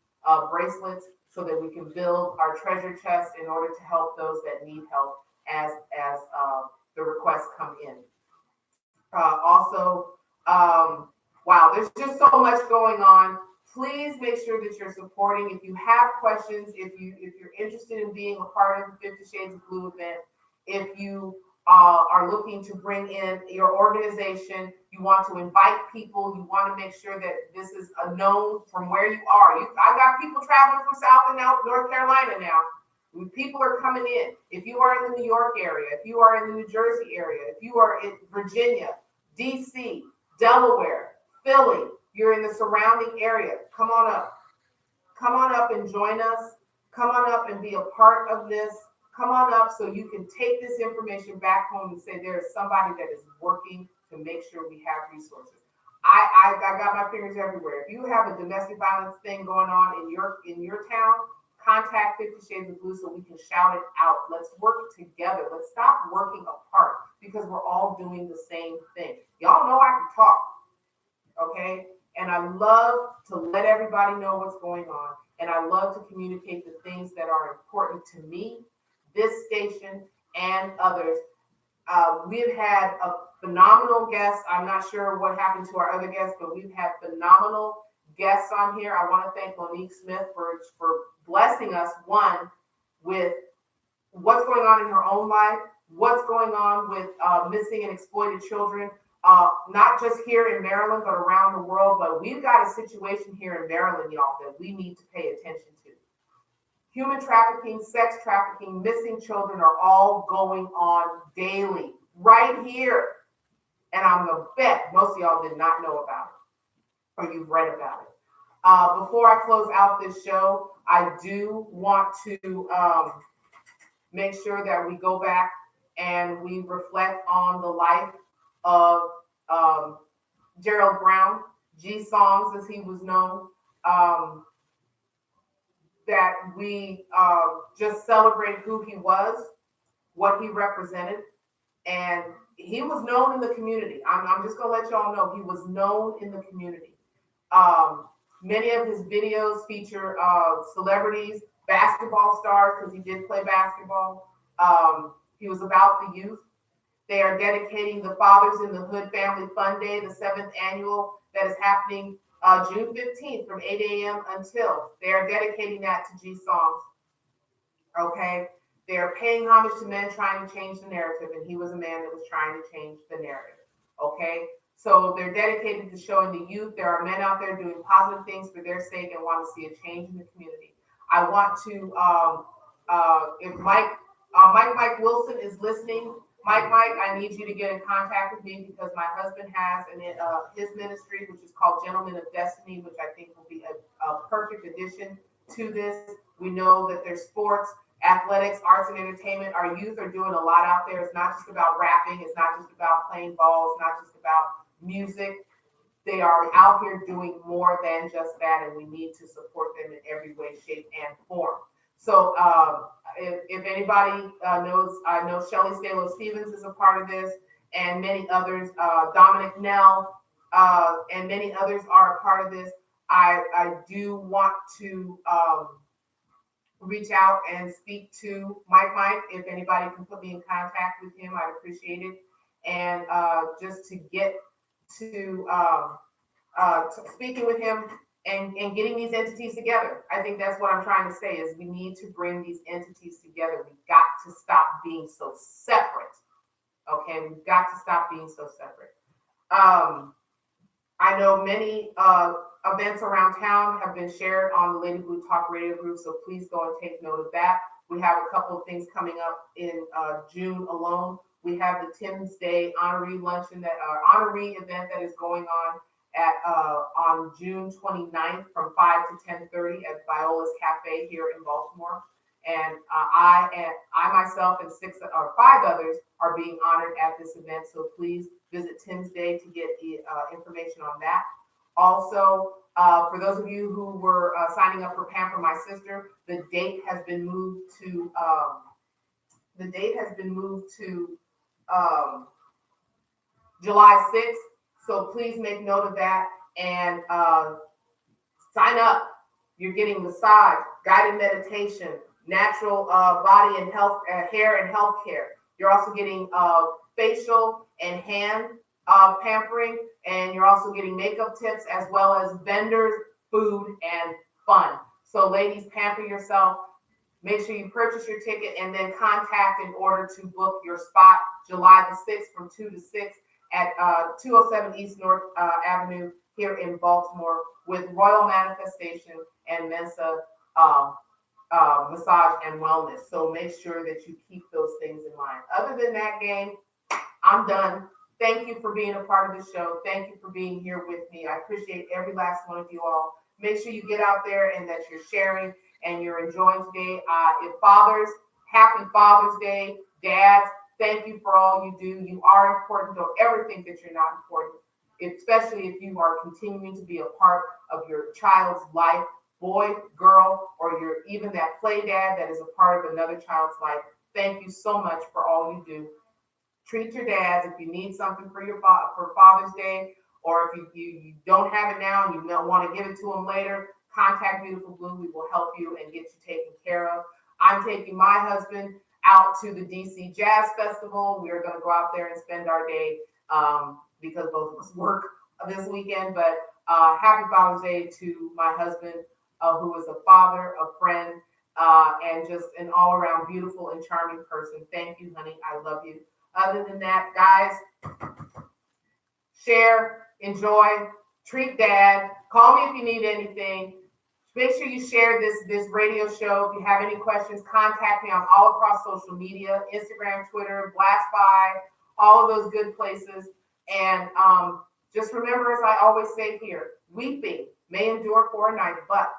bracelets so that we can build our treasure chest in order to help those that need help as the requests come in. Also, wow, there's just so much going on. Please make sure that you're supporting. If you have questions, if you're interested in being a part of the 50 Shades of Blue event, if you are looking to bring in your organization, you want to invite people, you want to make sure that this is a known from where you are. I got people traveling from South and North Carolina now. People are coming in. If you are in the New York area, if you are in the New Jersey area, if you are in Virginia, DC, Delaware, Philly, you're in the surrounding area, come on up. Come on up and join us. Come on up and be a part of this. Come on up so you can take this information back home and say there is somebody that is working to make sure we have resources. I got my fingers everywhere. If you have a domestic violence thing going on in your town, contact 50 Shades of Blue so we can shout it out. Let's work together. Let's stop working apart because we're all doing the same thing. Y'all know I can talk, okay? And I love to let everybody know what's going on. And I love to communicate the things that are important to me, this station, and others. We've had a phenomenal guest. I'm not sure what happened to our other guests, but we've had phenomenal guests on here. I want to thank Monique Smith for blessing us, one, with what's going on in her own life, what's going on with missing and exploited children, not just here in Maryland, but around the world. But we've got a situation here in Maryland, y'all, that we need to pay attention to. Human trafficking, sex trafficking, missing children are all going on daily, right here. And I'm going to bet most of y'all did not know about it, or you've read about it. Before I close out this show, I do want to make sure that we go back and we reflect on the life of Gerald Brown, G Songs as he was known, that we just celebrate who he was, what he represented, and he was known in the community. I'm just gonna let y'all know he was known in the community. Many of his videos feature celebrities, basketball stars, because he did play basketball. He was about the youth. They are dedicating the Fathers in the Hood Family Fun Day, the 7th annual, that is happening June 15th from 8 a.m. until. They are dedicating that to G Songs. Okay? They are paying homage to men trying to change the narrative, and he was a man that was trying to change the narrative. Okay? So they're dedicated to showing the youth there are men out there doing positive things for their sake and want to see a change in the community. I want to, if Mike Wilson is listening, Mike, I need you to get in contact with me because my husband has his ministry, which is called Gentlemen of Destiny, which I think will be a perfect addition to this. We know that there's sports, athletics, arts, and entertainment. Our youth are doing a lot out there. It's not just about rapping. It's not just about playing ball. It's not just about music. They are out here doing more than just that, and we need to support them in every way, shape, and form. So if anybody knows, I know Shelly Stalo Stevens is a part of this, and many others, Dominic Nell, and many others are a part of this. I do want to reach out and speak to Mike. If anybody can put me in contact with him, I'd appreciate it. And just to get to speaking with him and getting these entities together. I think that's what I'm trying to say is we need to bring these entities together. We've got to stop being so separate. Okay, we've got to stop being so separate. I know many events around town have been shared on the Lady Blue Talk Radio group, so please go and take note of that. We have a couple of things coming up in June alone. We have the Tim's Day honoree luncheon, honoree event that is going on on June 29th from 5 to 10:30 at Viola's Cafe here in Baltimore. And I myself and five others are being honored at this event. So please visit Tim's Day to get information on that. Also, for those of you who were signing up for Pamper My Sister, the date has been moved to July 6th. So please make note of that and sign up. You're getting massage, guided meditation, natural body and health, hair and health care. You're also getting facial and hand pampering, and you're also getting makeup tips as well as vendors, food, and fun. So ladies, pamper yourself. Make sure you purchase your ticket and then contact in order to book your spot July the 6th from 2 to 6 at 207 East North Avenue here in Baltimore with Royal Manifestation and Mensa Massage and Wellness. So make sure that you keep those things in mind. Other than that, gang, I'm done. Thank you for being a part of the show. Thank you for being here with me. I appreciate every last one of you all. Make sure you get out there and that you're sharing and you're enjoying today. If fathers, happy Father's Day. Dads, thank you for all you do. You are important. Don't ever think that you're not important, especially if you are continuing to be a part of your child's life, boy, girl, or you're even that play dad that is a part of another child's life. Thank you so much for all you do. Treat your dads. If you need something for for Father's Day, or if you don't have it now and you don't want to give it to them later, contact Beautiful Blue. We will help you and get you taken care of. I'm taking my husband out to the DC Jazz Festival. We are going to go out there and spend our day because both of us work this weekend. But happy Father's Day to my husband, who is a father, a friend, and just an all-around beautiful and charming person. Thank you, honey. I love you. Other than that, guys, share, enjoy, treat dad. Call me if you need anything. Make sure you share this radio show. If you have any questions, contact me. I'm all across social media, Instagram, Twitter, BlastBy, all of those good places. And just remember, as I always say here, weeping may endure for a night, but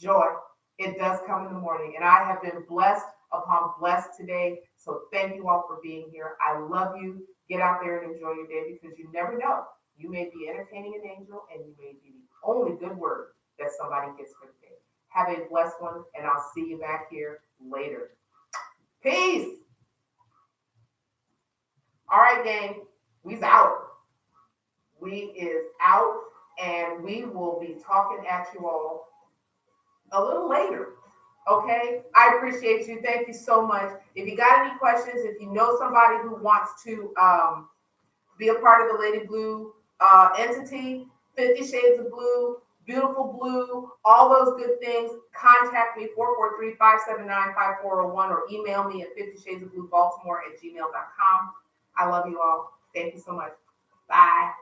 joy, it does come in the morning. And I have been blessed upon blessed today. So thank you all for being here. I love you. Get out there and enjoy your day because you never know. You may be entertaining an angel and you may be the only good word that somebody gets for the day. Have a blessed one, and I'll see you back here later. Peace. All right, gang. We's out. We is out, and we will be talking at you all a little later. Okay, I appreciate you. Thank you so much. If you got any questions, if you know somebody who wants to be a part of the Lady Blue entity, 50 Shades of Blue, Beautiful Blue, all those good things, contact me, 443-579-5401, or email me at 50shadesofbluebaltimore@gmail.com. I love you all. Thank you so much. Bye.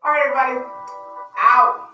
All right, everybody. Out.